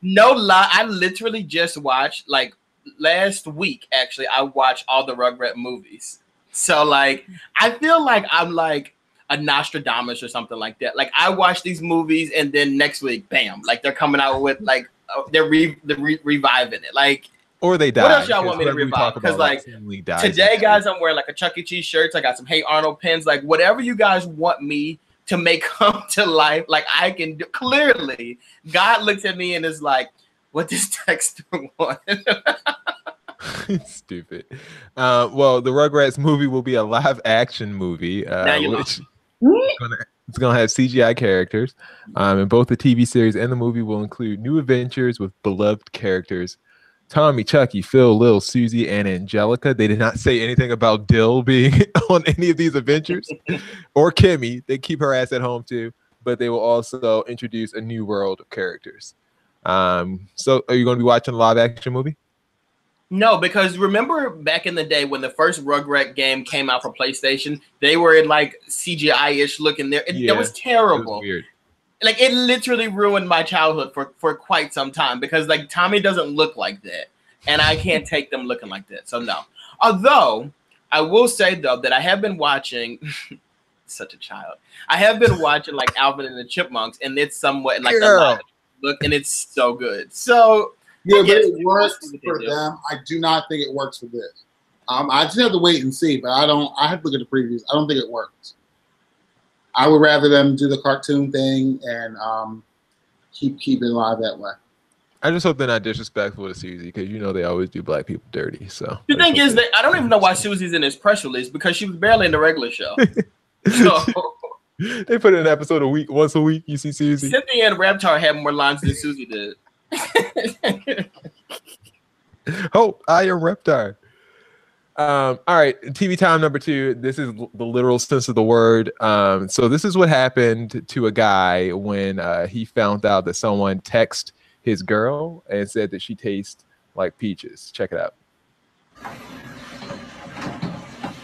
No lie, I literally just watched like last week. Actually, I watched all the Rugrat movies. So like, I feel like I'm like a Nostradamus or something like that. Like I watch these movies and then next week, bam! Like they're coming out with like they're reviving it. Like. Or they die. What else y'all want me to revive? Because like today, guys, I'm wearing like a Chuck E. Cheese shirts. I got some Hey Arnold pins. Like whatever you guys want me to make come to life, like I can do. Clearly, God looks at me and is like, "What does Dexter want?" Stupid. Well, the Rugrats movie will be a live action movie, which it's gonna have CGI characters. And both the TV series and the movie will include new adventures with beloved characters. Tommy, Chucky, Phil, Lil, Susie, and Angelica. They did not say anything about Dill being on any of these adventures or Kimmy. They keep her ass at home too, but they will also introduce a new world of characters. So are you going to be watching a live action movie? No, because remember back in the day when the first Rugrat game came out for PlayStation, they were in like CGI-ish looking there. That was terrible. It was weird. Like it literally ruined my childhood for quite some time because like Tommy doesn't look like that, and I can't take them looking like that. So no. Although I will say though that I have been watching. Such a child. I have been watching like Alvin and the Chipmunks, and it's somewhat like the live look, and it's so good. So yeah, but it works for them. I do not think it works for this. I just have to wait and see, but I have to look at the previews. I don't think it works. I would rather them do the cartoon thing and keep it live that way. I just hope they're not disrespectful to Susie because you know they always do black people dirty. So the thing is that I don't even know why Susie's in this press release because she was barely in the regular show. So they put in an episode once a week. You see Susie. Cynthia and Reptar had more lines than Susie did. Oh, I am Reptar. All right, TV time number 2. This is the literal sense of the word. So this is what happened to a guy when he found out that someone texted his girl and said that she tastes like peaches. Check it out.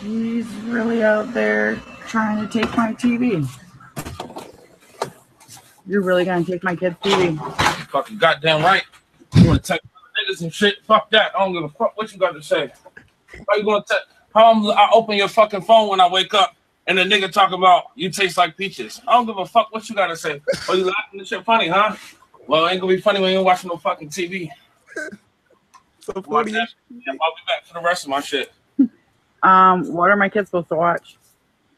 He's really out there trying to take my TV. You're really gonna take my kid's TV? Fucking goddamn right. You wanna text niggas and shit? Fuck that. I don't give a fuck what you got to say. How you gonna text? I open your fucking phone when I wake up and the nigga talk about you taste like peaches. I don't give a fuck what you gotta say. Oh, you laughing? This shit funny, huh? Well, it ain't gonna be funny when you ain't watching no fucking TV. So funny. I'll be back for the rest of my shit. What are my kids supposed to watch?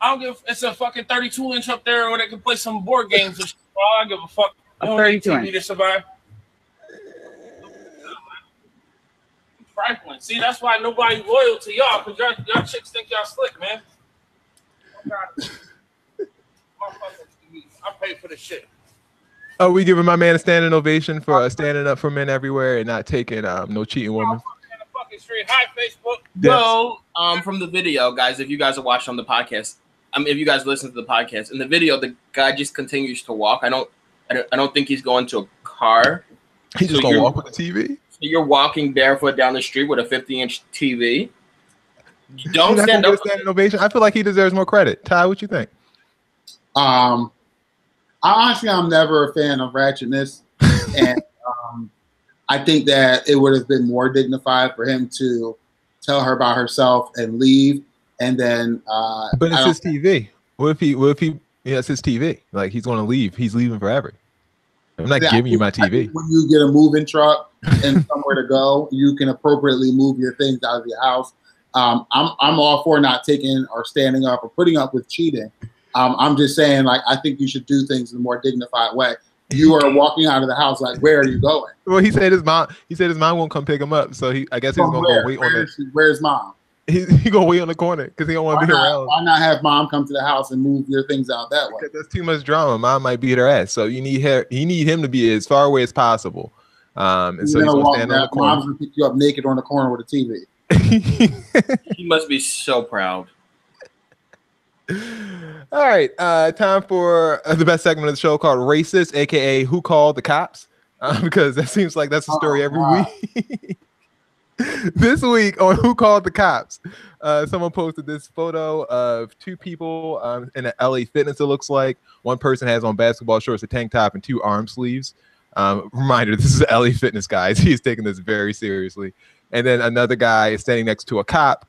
I don't give. It's a fucking 32-inch up there where they can play some board games and shit. Well, I don't give a fuck. A 32-inch to survive. Trifling. See, that's why nobody's loyal to y'all because y'all chicks think y'all slick, man. I pay for the shit. Oh, we giving my man a standing ovation for standing up for men everywhere and not taking no cheating women. Hi, Facebook. Well, from the video, guys, if you guys are watching on the podcast, if you guys listen to the podcast, in the video, the guy just continues to walk. I don't think he's going to a car. He's just gonna walk with the TV. So you're walking barefoot down the street with a 50-inch TV. Don't stand up. Standing ovation. I feel like he deserves more credit. Ty, what you think? Honestly, I'm never a fan of ratchetness, and I think that it would have been more dignified for him to tell her about herself and leave, and then. But it's his TV. What if he? Yeah, it's his TV. Like he's going to leave. He's leaving forever. I'm not giving you my TV. When you get a moving truck and somewhere to go, you can appropriately move your things out of your house. I'm all for not taking or standing up or putting up with cheating. I'm just saying, like, I think you should do things in a more dignified way. You are walking out of the house, like, where are you going? Well, he said his mom won't come pick him up, so I guess he's gonna go wait on the. Where's mom? He gonna wait on the corner because he don't want to be around. Why not have mom come to the house and move your things out that way? Because that's too much drama. Mom might beat her ass, so you need her. You need him to be as far away as possible. And so he's gonna stand on the corner. Mom's gonna pick you up naked on the corner with a TV. He must be so proud. All right, time for the best segment of the show called Racist, aka Who Called the Cops? Because that seems like that's the story every week. This week on Who Called the Cops, someone posted this photo of two people in an LA Fitness, it looks like. One person has on basketball shorts, a tank top, and 2 arm sleeves. Reminder, this is an LA Fitness, guys. He's taking this very seriously. And then another guy is standing next to a cop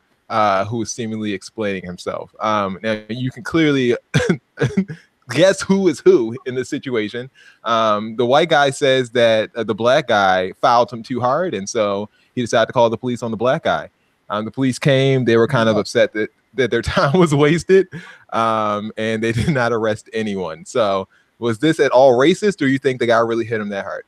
who is seemingly explaining himself. Now, you can clearly guess who is who in this situation. The white guy says that the black guy fouled him too hard, and so he decided to call the police on the black guy. The police came. They were kind of upset that their time was wasted, and they did not arrest anyone. So was this at all racist, or you think the guy really hit him that hard?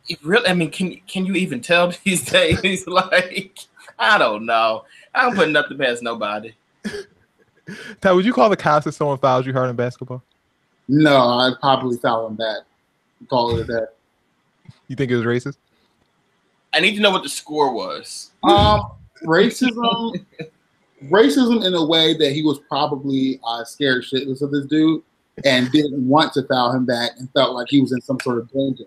It really, I mean, can you even tell these days? Like, I don't know. I don't put nothing past nobody. Ty, would you call the cops if someone fouls you hard in basketball? No, I'd probably foul them back. Call it a day. You think it was racist? I need to know what the score was. Racism in a way that he was probably scared shitless of this dude and didn't want to foul him back and felt like he was in some sort of danger.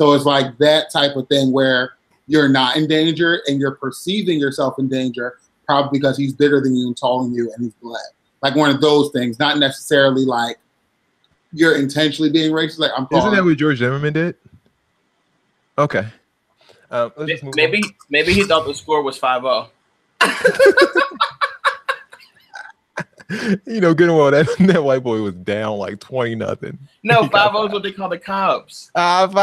So it's like that type of thing where you're not in danger and you're perceiving yourself in danger, probably because he's bigger than you and taller than you and he's black. Like one of those things, not necessarily like you're intentionally being racist. Like Isn't that what George Zimmerman did? Okay. Maybe he thought the score was 5-0. You know, good and well, that white boy was down like 20-0. No, 5-0 is what they call the cops. 5-0.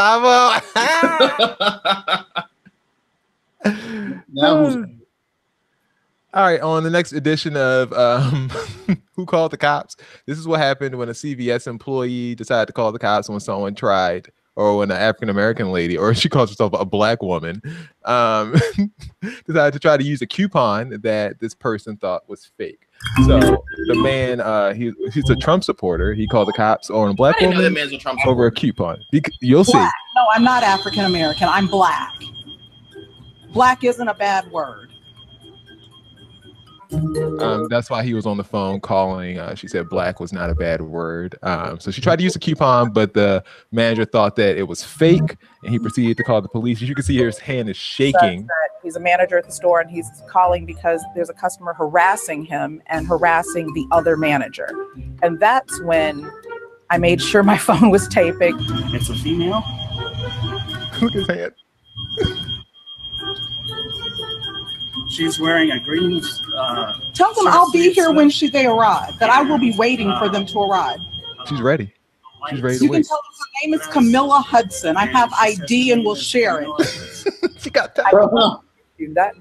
All right, on the next edition of Who Called the Cops? This is what happened when a CVS employee decided to call the cops when someone tried, or when an African-American lady, or she calls herself a black woman, decided to try to use a coupon that this person thought was fake. So the man, he's a Trump supporter. He called the cops on a black woman over a coupon. You'll see. No, I'm not African-American. I'm black. Black isn't a bad word. That's why he was on the phone calling. She said black was not a bad word. So she tried to use a coupon, but the manager thought that it was fake, and he proceeded to call the police. As you can see here, his hand is shaking. He's a manager at the store, and he's calling because there's a customer harassing him and harassing the other manager. And that's when I made sure my phone was taping. It's a female. Look at his hand. She's wearing a green. Tell them I'll be here when they arrive. That I will be waiting for them to arrive. She's ready. She's ready to You wait. can tell them her name is Camilla Hudson. I have ID and we'll share it. She got that.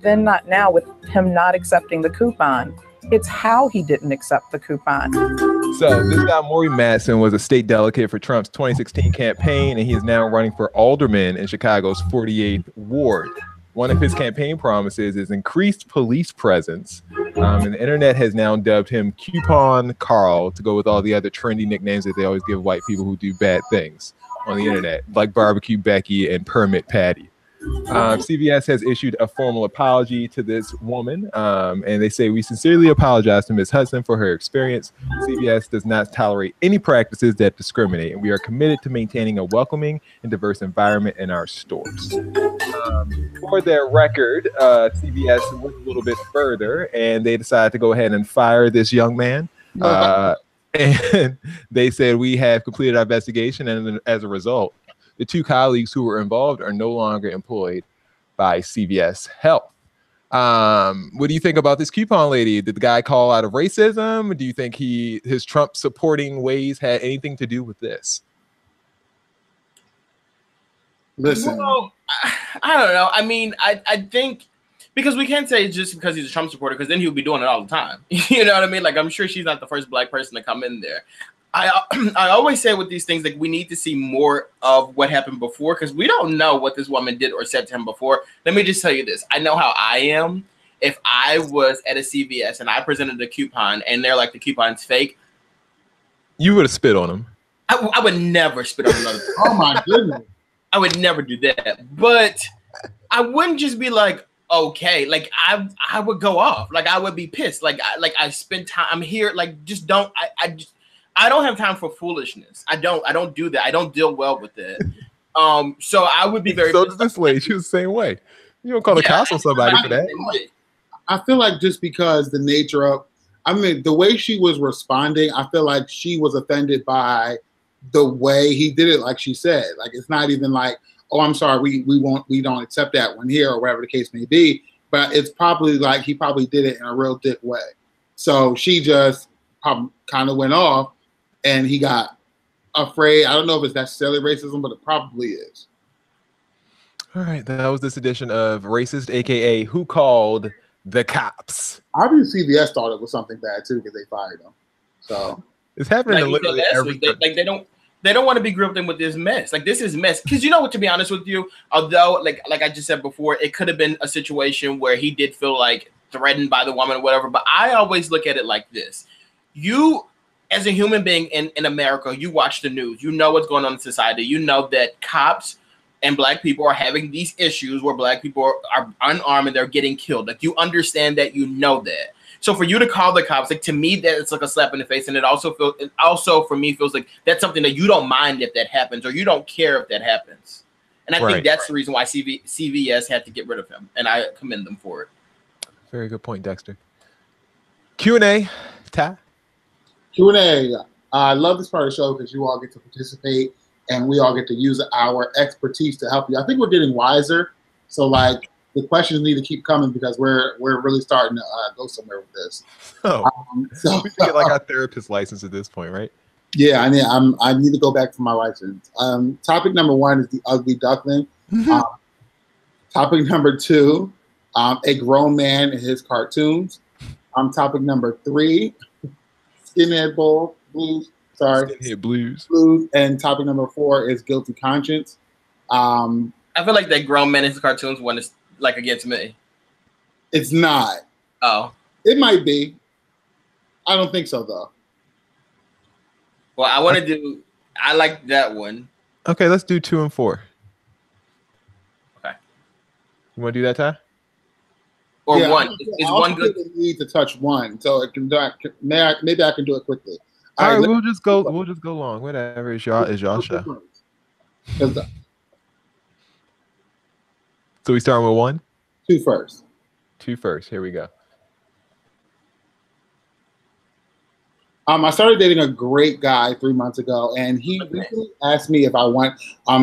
Then not now with him not accepting the coupon. It's how he didn't accept the coupon. So this guy, Maury Madsen, was a state delegate for Trump's 2016 campaign, and he is now running for alderman in Chicago's 48th ward. One of his campaign promises is increased police presence, and the internet has now dubbed him Coupon Carl to go with all the other trendy nicknames that they always give white people who do bad things on the internet, like Barbecue Becky and Permit Patty. CVS has issued a formal apology to this woman, and they say, "We sincerely apologize to Ms. Hudson for her experience. CVS does not tolerate any practices that discriminate, and we are committed to maintaining a welcoming and diverse environment in our stores." For their record, CVS went a little bit further, and they decided to go ahead and fire this young man. And they said, "We have completed our investigation, and as a result, the two colleagues who were involved are no longer employed by CVS Health." What do you think about this coupon lady? Did the guy call out of racism? Do you think his Trump supporting ways had anything to do with this? Listen, Well, I don't know. I mean, I think because we can't say it's just because he's a Trump supporter, because then he would be doing it all the time. You know what I mean? Like, I'm sure she's not the first black person to come in there. I always say with these things, like, we need to see more of what happened before, because we don't know what this woman did or said to him before. Let me just tell you this. I know how I am. If I was at a CVS and I presented a coupon and they're like, the coupon's fake, you would have spit on him. I would never spit on another person. oh my goodness. I would never do that. But I wouldn't just be like, okay, like I would go off. Like, I would be pissed. Like I spent time, I'm here, like, just don't, I don't have time for foolishness. I don't do that. I don't deal well with it. So I would be very. So does this lady. She was the same way. You don't call the cops on somebody for that. I feel like just because the nature of, I mean, the way she was responding, I feel like she was offended by the way he did it. Like she said, like, it's not even like, oh, I'm sorry, we don't accept that one here, or whatever the case may be. But it's probably like he probably did it in a real dick way. So she just kind of went off. And he got afraid. I don't know if it's necessarily racism, but it probably is. All right, that was this edition of Racist, aka Who Called the Cops. Obviously, CVS thought it was something bad too because they fired him. So it's happening like literally every. They don't want to be grouped in with this mess. Like, this is mess. Because you know what? To be honest with you, although like I just said before, it could have been a situation where he did feel like threatened by the woman or whatever. But I always look at it like this: as a human being in America, you watch the news, you know what's going on in society. You know that cops and black people are having these issues where black people are unarmed and they're getting killed. Like, you understand that, you know that. So for you to call the cops, like, to me, that it's like a slap in the face. And it also for me feels like that's something that you don't mind if that happens, or you don't care if that happens. And I think that's the reason why CVS had to get rid of him, and I commend them for it. Very good point, Dexter. Q&A, Ty? Q&A. I love this part of the show because you all get to participate and we all get to use our expertise to help you. I think we're getting wiser. So, like, the questions need to keep coming because we're really starting to go somewhere with this. Oh, so we get like our therapist license at this point, right? Yeah, I need to go back for my license. Topic number 1 is the ugly duckling. Topic number 2, a grown man and his cartoons. Topic number 3, skinhead blues. Sorry, skinhead blues. And topic number 4 is guilty conscience. I feel like that grown man and his cartoons one is like against me. It's not. Oh, it might be. I don't think so though. Well, I want to do. I like that one. Okay, let's do 2 and 4. Okay. You want to do that, Ty? Or yeah, one? Is one good? Need to touch one, so it can. Maybe I can do it quickly. All right, we'll just go. We'll just go long. Whatever is y'all show. So we start with 1. 2 first. 2 first. Here we go. I started dating a great guy 3 months ago, and he recently asked me if I want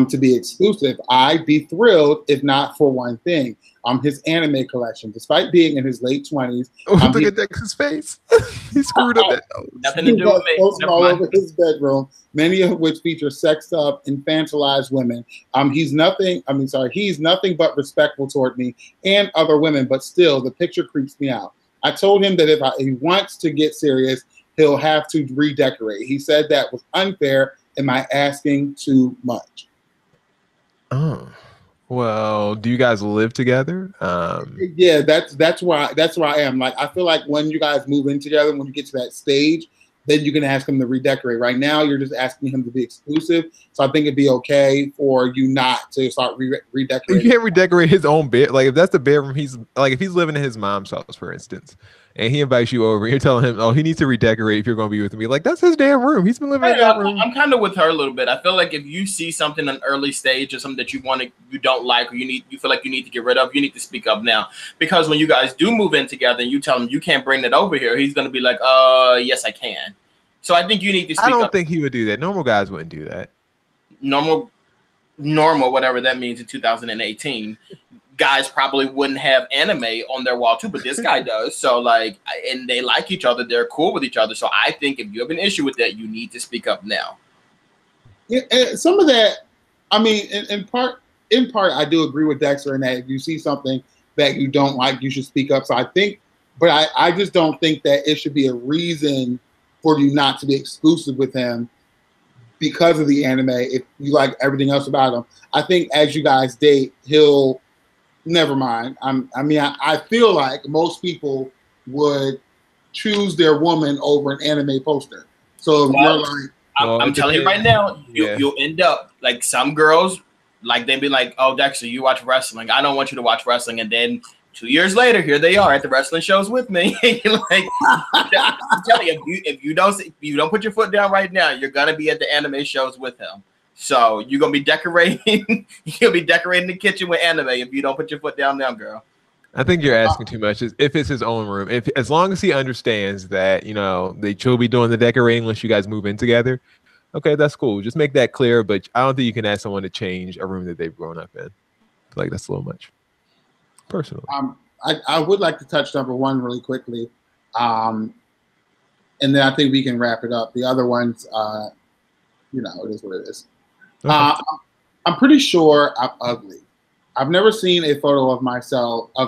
to be exclusive. I'd be thrilled if not for one thing. His anime collection. Despite being in his late 20s. Look at Dex's face. He screwed up that nose. Nothing to do with me. All over his bedroom, many of which feature sexed up, infantilized women. He's nothing but respectful toward me and other women, but still, the picture creeps me out. I told him that if he wants to get serious, he'll have to redecorate. He said that was unfair. Am I asking too much? Oh, well, do you guys live together? Yeah, that's why I am. Like, I feel like when you guys move in together, when you get to that stage, then you can ask him to redecorate. Right now, you're just asking him to be exclusive. So I think it'd be okay for you not to start redecorating. You can't redecorate his own bed. Like, if that's the bedroom, if he's living in his mom's house, for instance, and he invites you over, you're telling him, oh, he needs to redecorate if you're going to be with me. Like, that's his damn room. He's been living in that room. I'm kind of with her a little bit. I feel like if you see something in an early stage or something that you don't like, or you feel like you need to get rid of, you need to speak up now. Because when you guys do move in together and you tell him you can't bring that over here, he's going to be like, yes, I can. So I think you need to speak up. I don't think he would do that. Normal guys wouldn't do that. Normal, whatever that means in 2018. Guys probably wouldn't have anime on their wall too, but this guy does. So like, and they like each other. They're cool with each other. So I think if you have an issue with that, you need to speak up now. Yeah, and some of that, I mean, in part, I do agree with Dexter in that if you see something that you don't like, you should speak up. So I think, but I just don't think that it should be a reason for you not to be exclusive with him because of the anime. If you like everything else about him, I think as you guys date, he'll. Never mind. I feel like most people would choose their woman over an anime poster. So you're like, I'm telling you right now, you'll end up like some girls, like they'd be like, "Oh, Dexter, you watch wrestling. I don't want you to watch wrestling." And then 2 years later, here they are at the wrestling shows with me. Like, I'm telling you, if you don't put your foot down right now, you're gonna be at the anime shows with him. So you're gonna be decorating. You'll be decorating the kitchen with anime if you don't put your foot down now, girl. I think you're asking too much. If it's his own room, as long as he understands that he'll be doing the decorating once you guys move in together. Okay, that's cool. Just make that clear. But I don't think you can ask someone to change a room that they've grown up in. Like, that's a little much. Personally, I would like to touch number 1 really quickly, and then I think we can wrap it up. The other ones, it is what it is. Okay. I'm pretty sure I'm ugly. I've never seen a photo of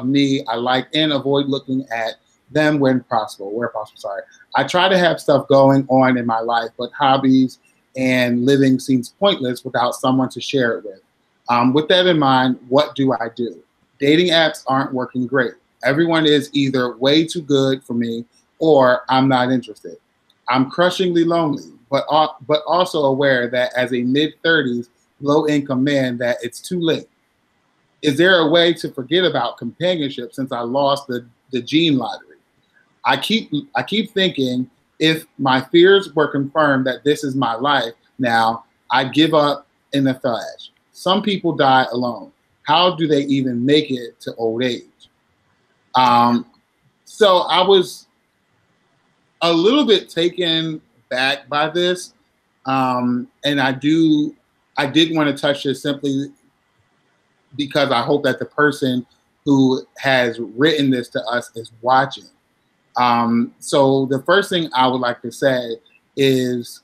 me I like and avoid looking at them where possible. Sorry. I try to have stuff going on in my life, but hobbies and living seems pointless without someone to share it with. With that in mind, what do I do? Dating apps aren't working great. Everyone is either way too good for me or I'm not interested. I'm crushingly lonely, but also aware that as a mid-30s, low-income man that it's too late. Is there a way to forget about companionship since I lost the gene lottery? I keep thinking if my fears were confirmed that this is my life now, I'd give up in a flash. some people die alone. How do they even make it to old age? So I was a little bit taken back by this. And I did want to touch this simply because I hope that the person who has written this to us is watching. So the first thing I would like to say is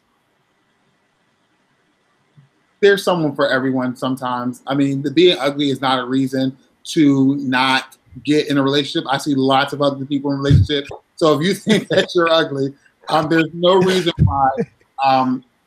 there's someone for everyone sometimes. I mean, the being ugly is not a reason to not get in a relationship. I see lots of ugly people in relationships. So if you think that you're ugly, there's no reason why.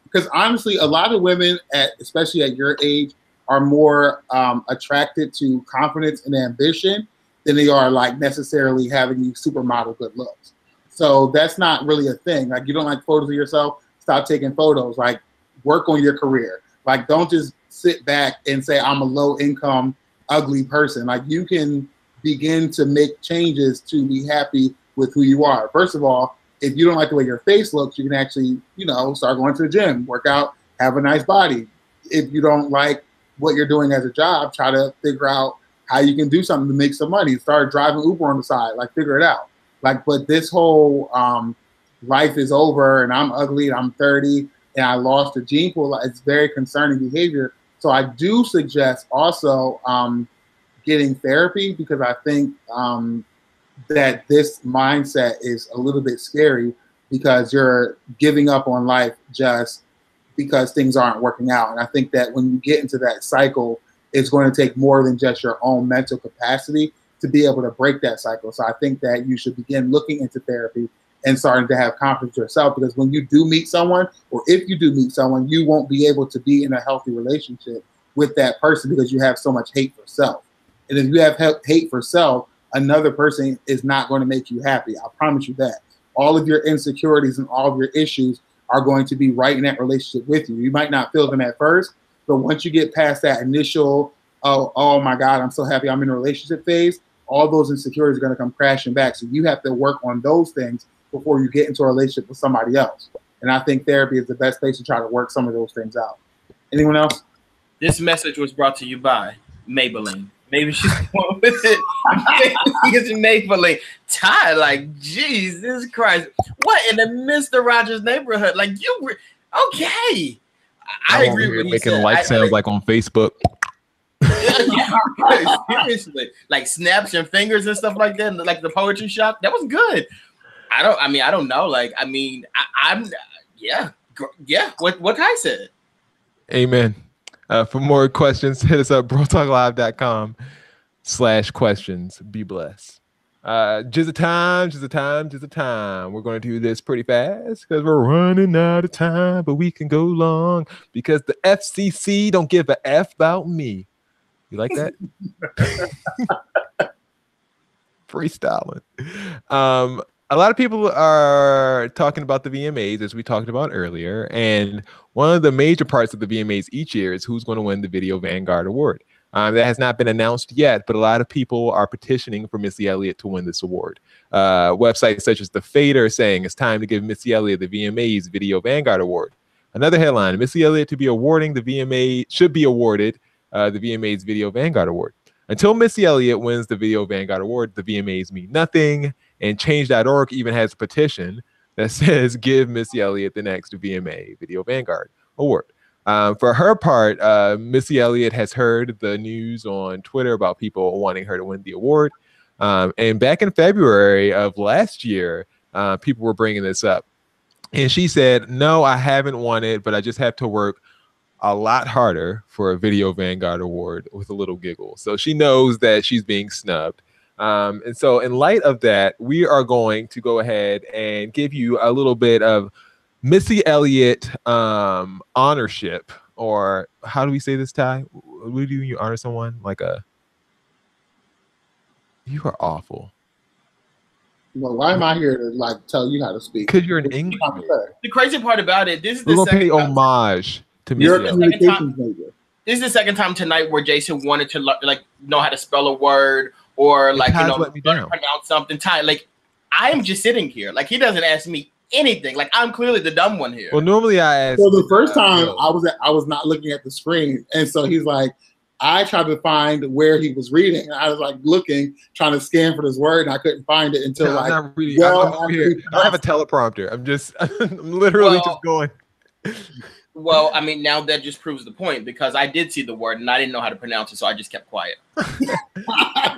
Because honestly, a lot of women, especially at your age, are more attracted to confidence and ambition than they are like necessarily having these supermodel good looks. So that's not really a thing. Like, you don't like photos of yourself, stop taking photos. Like, work on your career. Like, don't just sit back and say, I'm a low income, ugly person. Like, you can begin to make changes to be happy with who you are. First of all, if you don't like the way your face looks, you can actually, start going to the gym, work out, have a nice body. If you don't like what you're doing as a job, try to figure out how you can do something to make some money. Start driving Uber on the side, like, figure it out. Like, but this whole life is over and I'm ugly and I'm 30 and I lost a gene pool, it's very concerning behavior. So I do suggest also getting therapy, because I think that this mindset is a little bit scary, because you're giving up on life just because things aren't working out. And I think that when you get into that cycle, it's going to take more than just your own mental capacity to be able to break that cycle. So I think that you should begin looking into therapy and starting to have confidence in yourself, because when you do meet someone, or if you do meet someone, you won't be able to be in a healthy relationship with that person because you have so much hate for self. And if you have hate for self, another person is not going to make you happy. I promise you that. All of your insecurities and all of your issues are going to be right in that relationship with you. You might not feel them at first, but once you get past that initial, oh my God, I'm so happy I'm in a relationship phase, all those insecurities are going to come crashing back. So you have to work on those things before you get into a relationship with somebody else. And I think therapy is the best place to try to work some of those things out. Anyone else? This message was brought to you by Maybelline. Maybe she's going with it. It's Maybelline. Ty, like, Jesus Christ. What in the Mr. Rogers neighborhood? Like, okay. I agree with you. Making like sounds like on Facebook. Yeah, seriously. Like snaps and fingers and stuff like that, like the poetry shop. That was good. I don't know. Like, I'm what Kai said. Amen. For more questions, hit us up, brotalklive.com/questions. Be blessed. Just a time. We're going to do this pretty fast because we're running out of time, but we can go long because the FCC don't give a F about me. You like that? Freestyling. A lot of people are talking about the VMAs, as we talked about earlier, and one of the major parts of the VMAs each year is who's going to win the Video Vanguard Award. That has not been announced yet, but a lot of people are petitioning for Missy Elliott to win this award. Websites such as The Fader are saying it's time to give Missy Elliott the VMAs Video Vanguard Award. Another headline: Missy Elliott should be awarded the VMAs Video Vanguard Award. Until Missy Elliott wins the Video Vanguard Award, the VMAs mean nothing. And Change.org even has a petition that says give Missy Elliott the next VMA Video Vanguard Award. For her part, Missy Elliott has heard the news on Twitter about people wanting her to win the award. And back in February of last year, people were bringing this up. And she said, no, I haven't won it, but I just have to work a lot harder for a Video Vanguard Award, with a little giggle. So she knows that she's being snubbed. And so in light of that, we are going to go ahead and give you a little bit of Missy Elliott honorship, or how do we say this, Ty? What do you honor someone? You are awful. Well, why am I here to tell you how to speak? Because you're an English. The crazy part about it, this is we're the gonna pay homage to Missy Elliott. This is the second time tonight where Jason wanted to know how to spell a word, or pronounce something. I am just sitting here. Like, he doesn't ask me anything. Like I'm clearly the dumb one here. Well, normally I ask. So the first time I was not looking at the screen, and so he's like, I tried to find where he was reading. And I was like looking, trying to scan for this word, and I couldn't find it until I'm like. not reading. I'm over here. I don't have a teleprompter. I'm literally just going. Well, I mean, now that just proves the point because I did see the word and I didn't know how to pronounce it, so I just kept quiet.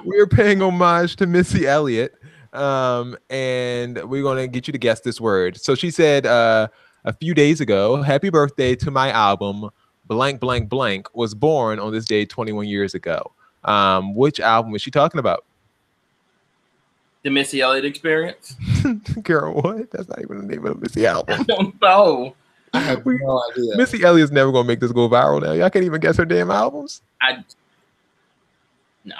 We're paying homage to Missy Elliott, and we're going to get you to guess this word. So she said a few days ago, "Happy birthday to my album, blank, blank, blank, was born on this day 21 years ago." Which album is she talking about? The Missy Elliott Experience? Girl, what? That's not even the name of the Missy album. I don't know. I have no idea. Missy Elliott's never going to make this go viral now. Y'all can't even guess her damn albums?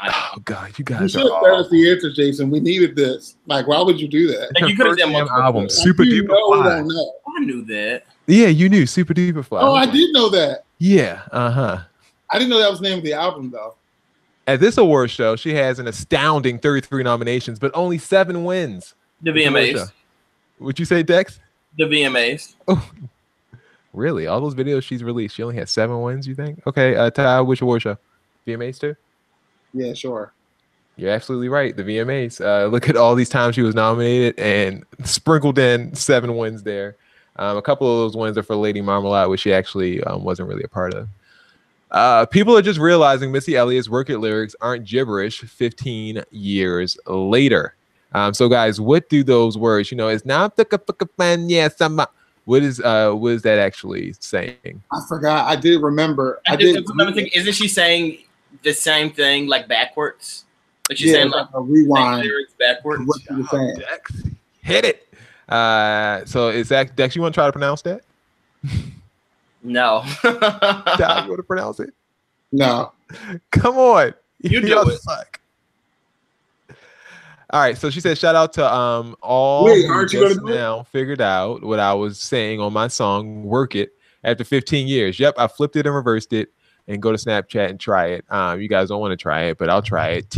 Oh, God, you guys You should have fed us the answer, Jason. We needed this. Like, why would you do that? Like, you could have done multiple album, things. Super Duper Fly. Don't know. I knew that. Yeah, you knew Super Duper Fly. Oh, I did know that. Yeah, uh-huh. I didn't know that was the name of the album, though. At this award show, she has an astounding 33 nominations, but only 7 wins. The VMAs. What'd you say, Dex? The VMAs. Oh, really? All those videos she's released, she only has 7 wins, you think? Okay, Ty, which award show? VMAs too? Yeah, sure. You're absolutely right. The VMAs. Look at all these times she was nominated and sprinkled in 7 wins there. A couple of those wins are for Lady Marmalade, which she actually wasn't really a part of. People are just realizing Missy Elliott's Work It lyrics aren't gibberish 15 years later. So, guys, what do those words? It's not the fan. Yes, what is that actually saying? I forgot. I did remember. Isn't she saying the same thing like backwards? Like she's saying like a rewind lyrics backwards. What you were saying. Dex, hit it. So is that Dex? You want to try to pronounce that? No. Ty, you want to pronounce it? No. Come on. You do it. Suck. All right. So she said, shout out to all Wait, aren't you gonna do now figured out what I was saying on my song, Work It, after 15 years. Yep, I flipped it and reversed it. And go to Snapchat and try it. You guys don't want to try it, but I'll try it.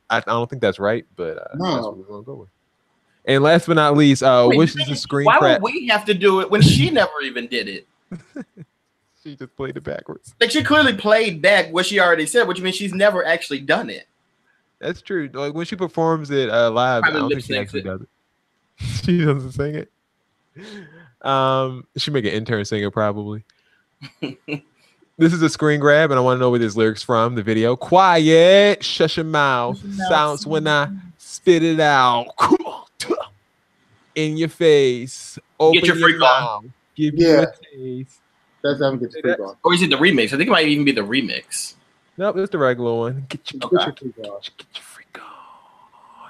I don't think that's right, but that's what we're gonna go with. And last but not least, which is the screen Why crack? would we have to do it when she never even did it? She just played it backwards. Like she clearly played back what she already said, which means she's never actually done it. That's true. Like when she performs it live, Probably I don't think she actually does it. She doesn't sing it. She make an intern singer probably. This is a screen grab, and I want to know where this lyric's from. The video. Quiet, shush your mouth. Silence when I spit it out. In your face. Open Get your freak on. Give you a taste. That's how we get your freak on. Or is it the remix? I think it might even be the remix. Nope, it's the regular one. Get your freak on.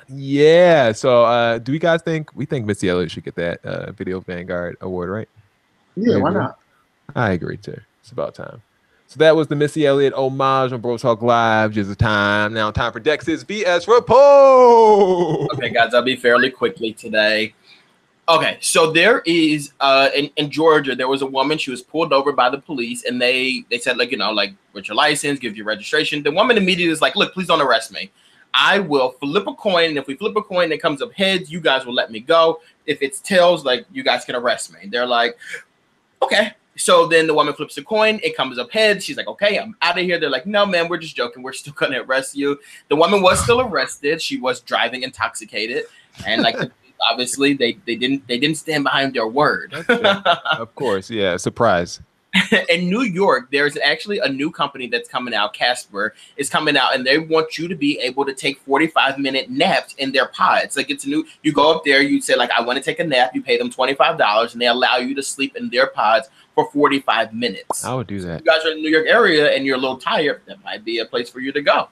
Yeah. Yeah. So, do we guys think Missy Elliott should get that Video Vanguard award, right? Yeah, why not? I agree too. It's about time. So that was the Missy Elliott homage on Bro Talk Live. Just a time now. Time for Dex's BS report. Okay, guys, I'll be fairly quickly today. Okay, so there is in Georgia, there was a woman. She was pulled over by the police, and they said, like, with your license, give your registration. The woman immediately is like, look, please don't arrest me. I will flip a coin, and if we flip a coin that comes up heads, you guys will let me go. If it's tails, like, you guys can arrest me. They're like, okay. So then the woman flips a coin. It comes up heads. She's like, okay, I'm out of here. They're like, no, man, we're just joking. We're still going to arrest you. The woman was still arrested. She was driving intoxicated. And like, obviously they didn't stand behind their word. Of course. Yeah. Surprise. In New York, there's actually a new company that's coming out. Casper is coming out, and they want you to be able to take 45-minute naps in their pods. Like, it's new. You go up there, you say, like, I want to take a nap. You pay them $25, and they allow you to sleep in their pods for 45 minutes. I would do that. If you guys are in the New York area and you're a little tired, that might be a place for you to go.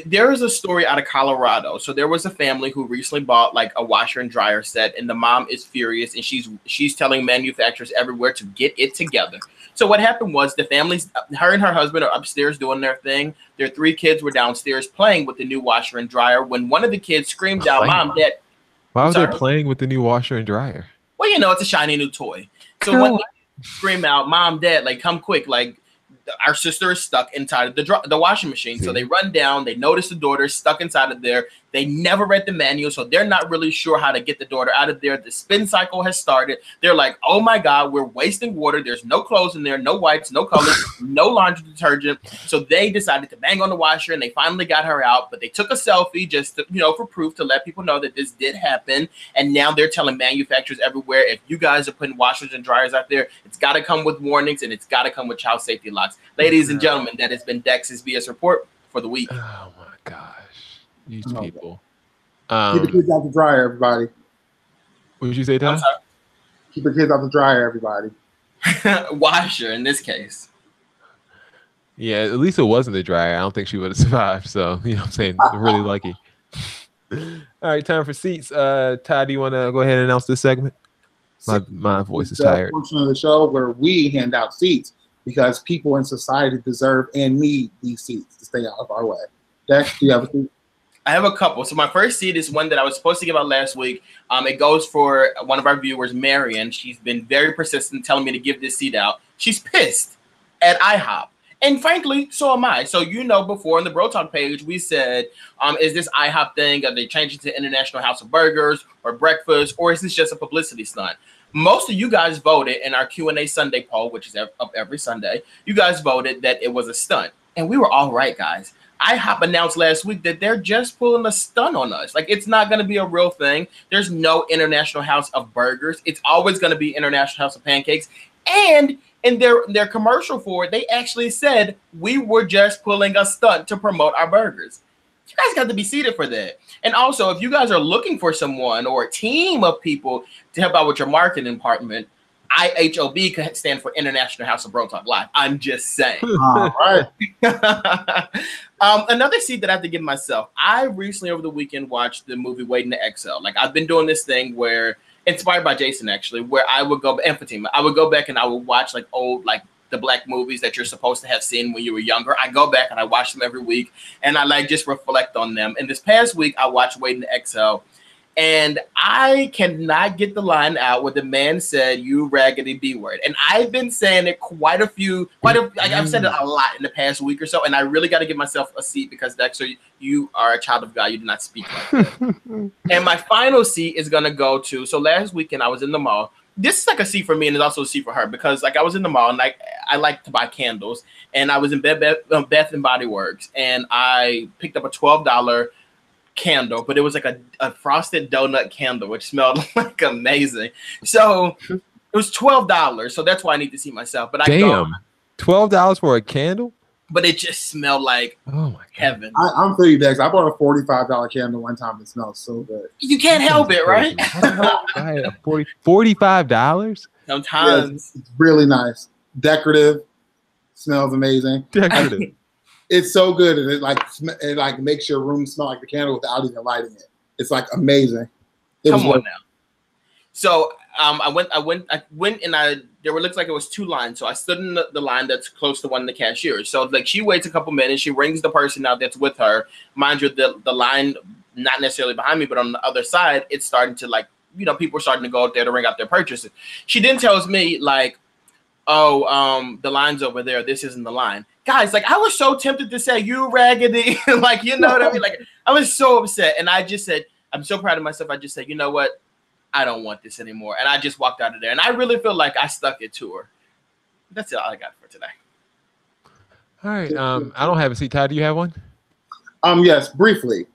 There is a story out of Colorado. So there was a family who recently bought like a washer and dryer set, and the mom is furious, and she's telling manufacturers everywhere to get it together. So what happened was the families, her and her husband are upstairs doing their thing. Their 3 kids were downstairs playing with the new washer and dryer when one of the kids screamed out, "Mom, Dad!" Why was they playing with the new washer and dryer? Well, it's a shiny new toy. So when they scream out, "Mom, Dad, like come quick, like our sister is stuck inside of the washing machine." So they run down, they notice the daughter stuck inside of there. They never read the manual, so they're not really sure how to get the daughter out of there. The spin cycle has started. They're like, oh my God, we're wasting water. There's no clothes in there, no whites, no colors, no laundry detergent. So they decided to bang on the washer, and they finally got her out. But they took a selfie just to, for proof, to let people know that this did happen. And now they're telling manufacturers everywhere, if you guys are putting washers and dryers out there, it's got to come with warnings, and it's got to come with child safety locks. Ladies and gentlemen, that has been Dex's BS report for the week. Oh my gosh, these people. Keep the kids out the dryer, everybody. What did you say, Tom? Keep the kids out the dryer, everybody. Washer in this case. Yeah, at least it wasn't the dryer. I don't think she would have survived. So, what I'm saying? Really lucky. All right, time for seats. Ty, do you want to go ahead and announce this segment? My voice is tired. Portion of the show where we hand out seats because people in society deserve and need these seats to stay out of our way. Dex, do you have a seat? I have a couple. So my first seat is one that I was supposed to give out last week. It goes for one of our viewers, Marion. She's been very persistent telling me to give this seat out. She's pissed at IHOP. And frankly, so am I. So, before on the Bro Talk page, we said, is this IHOP thing? Are they changing to International House of Burgers or breakfast? Or is this just a publicity stunt? Most of you guys voted in our Q&A Sunday poll, which is up every Sunday. You guys voted that it was a stunt. And we were all right, guys. IHOP announced last week that they're just pulling a stunt on us. Like, it's not going to be a real thing. There's no International House of Burgers. It's always going to be International House of Pancakes. And in their commercial for it, they actually said we were just pulling a stunt to promote our burgers. You guys got to be seated for that. And also, if you guys are looking for someone or a team of people to help out with your marketing department, IHOB could stand for International House of Bro Talk Live. I'm just saying. All right. Another seat that I have to give myself. I recently over the weekend watched the movie Waiting to Exhale. Like, I've been doing this thing where, inspired by Jason actually, where I would go, and Fatima, I would go back and I would watch like old, like the black movies that you're supposed to have seen when you were younger. I go back and I watch them every week and I like just reflect on them. And this past week I watched Waiting to Exhale, and I cannot get the line out where the man said, "You raggedy B word." And I've been saying it I've said it a lot in the past week or so. And I really got to give myself a seat because Dexter, you are a child of God. You do not speak like that. And my final seat is going to go to, so last weekend I was in the mall. This is like a seat for me and it's also a seat for her because like I was in the mall and like I like to buy candles, and I was in Bath and Body Works and I picked up a $12 candle, but it was like a frosted donut candle which smelled like amazing. So it was $12, so that's why I need to see myself. But $12 for a candle? But it just smelled like heaven. I'm for you, Dex. I bought a $45 candle one time. It smells so good. You can't help it, right? $45? Sometimes. Yeah, it's really nice. Decorative. Smells amazing. Decorative. It's so good, and it like makes your room smell like the candle without even lighting it. It's like amazing. Come on now. So I went and there looks like it was two lines. So I stood in the line that's close to one of the cashiers. So like she waits a couple minutes, she rings the person out that's with her. Mind you, the line not necessarily behind me, but on the other side, it's starting to like, people are starting to go out there to ring out their purchases. She then tells me like, "Oh, the line's over there. This isn't the line." Guys, like I was so tempted to say, "You raggedy," like, you know what I mean? Like I was so upset. And I just said, I'm so proud of myself. I just said, you know what? I don't want this anymore. And I just walked out of there. And I really feel like I stuck it to her. That's all I got for today. All right. I don't have a seat. Ty, do you have one? Yes, briefly.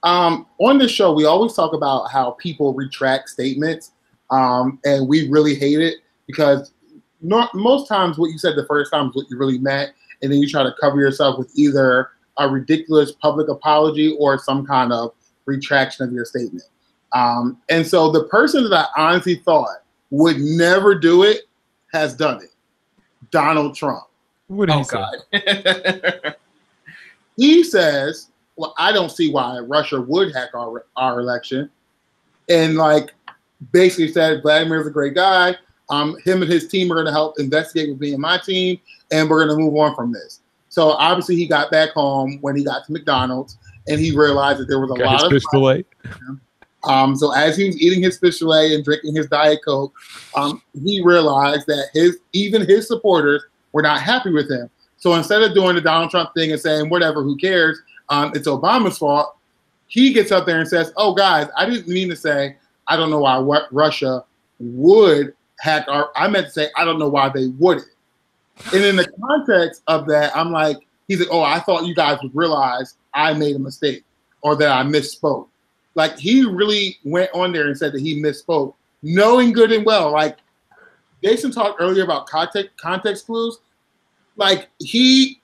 On this show, we always talk about how people retract statements. And we really hate it because most times what you said the first time is what you really meant. And then you try to cover yourself with either a ridiculous public apology or some kind of retraction of your statement. And so the person that I honestly thought would never do it has done it. Donald Trump. What did he say? He says, well, I don't see why Russia would hack our election. And like basically said, Vladimir's a great guy. Him and his team are going to help investigate with me and my team, and we're going to move on from this. So obviously he got back home when he got to McDonald's, and he realized that there was a lot of fish fillet. So as he was eating his fish fillet and drinking his Diet Coke, he realized that even his supporters were not happy with him. So instead of doing the Donald Trump thing and saying, whatever, who cares, it's Obama's fault, he gets up there and says, "Oh, guys, I didn't mean to say I don't know why Russia would hack our. I meant to say I don't know why they wouldn't." And in the context of that, I'm like, he's like, "Oh, I thought you guys would realize I made a mistake or that I misspoke." Like he really went on there and said that he misspoke, knowing good and well. Like Jason talked earlier about context clues. Like he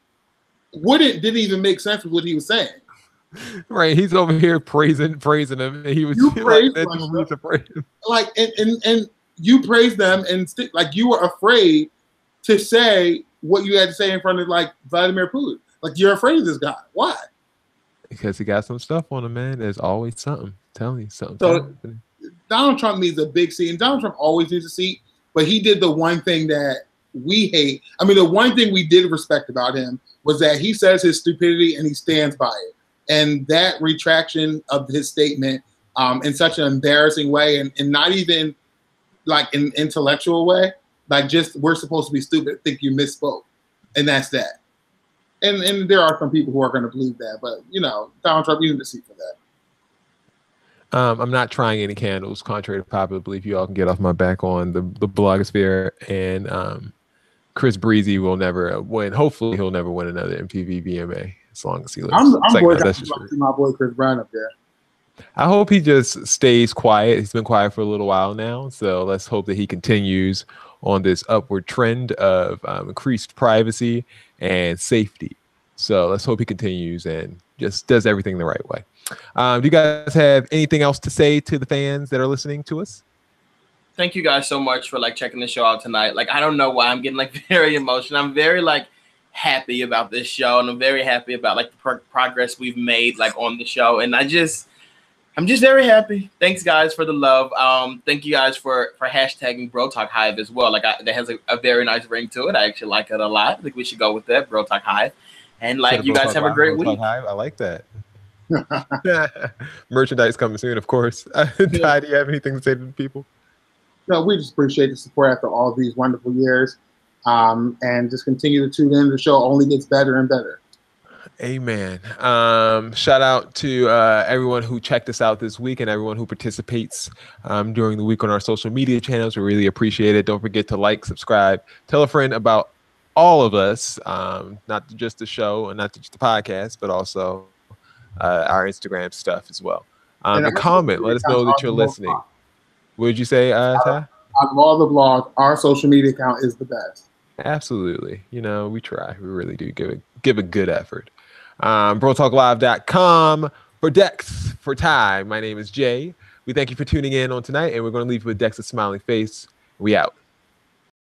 didn't even make sense with what he was saying. Right, he's over here praising him. And he was like, and you praise them and like you were afraid to say what you had to say in front of like Vladimir Putin. Like you're afraid of this guy. Why? Because he got some stuff on him, man. There's always something. I'm telling you something. So Donald Trump needs a big seat, and Donald Trump always needs a seat. But he did the one thing that we hate. I mean, the one thing we did respect about him was that he says his stupidity and he stands by it. And that retraction of his statement in such an embarrassing way and not even like an intellectual way, like just we're supposed to be stupid, think you misspoke. And that's that. And there are some people who are going to believe that. But, you know, Donald Trump, you need to see for that. I'm not trying any candles, contrary to popular belief. You all can get off my back on the blogosphere. And Chris Breezy will never win. Hopefully, he'll never win another MTV VMA as long as he lives. I'm worried about my boy Chris Brown up there. I hope he just stays quiet. He's been quiet for a little while now. So let's hope that he continues on this upward trend of increased privacy and safety. So let's hope he continues and just does everything the right way. Do you guys have anything else to say to the fans that are listening to us? Thank you guys so much for like checking the show out tonight. Like, I don't know why I'm getting like very emotional. I'm very like happy about this show, and I'm very happy about like the progress we've made like on the show. And I'm just very happy. Thanks guys for the love. Thank you guys for hashtagging Bro Talk Hive as well. Like that has a very nice ring to it. I actually like it a lot. I think we should go with that, Bro Talk Hive. And like you guys have a great week. I like that. Merchandise coming soon, of course. Ty, do you have anything to say to the people? No, we just appreciate the support after all these wonderful years. And just continue to tune in. The show only gets better and better. Amen. Shout out to everyone who checked us out this week and everyone who participates during the week on our social media channels. We really appreciate it. Don't forget to like, subscribe, tell a friend about all of us, not just the show and not just the podcast, but also our Instagram stuff as well. And comment, let us know that you're listening. What did you say, Ty? Out of all the blogs, our social media account is the best. Absolutely. You know, we try. We really do give a good effort. BroTalkLive.com for Dex, for Ty. My name is Jay. We thank you for tuning in on tonight, and we're going to leave you with Dex's smiling face. We out.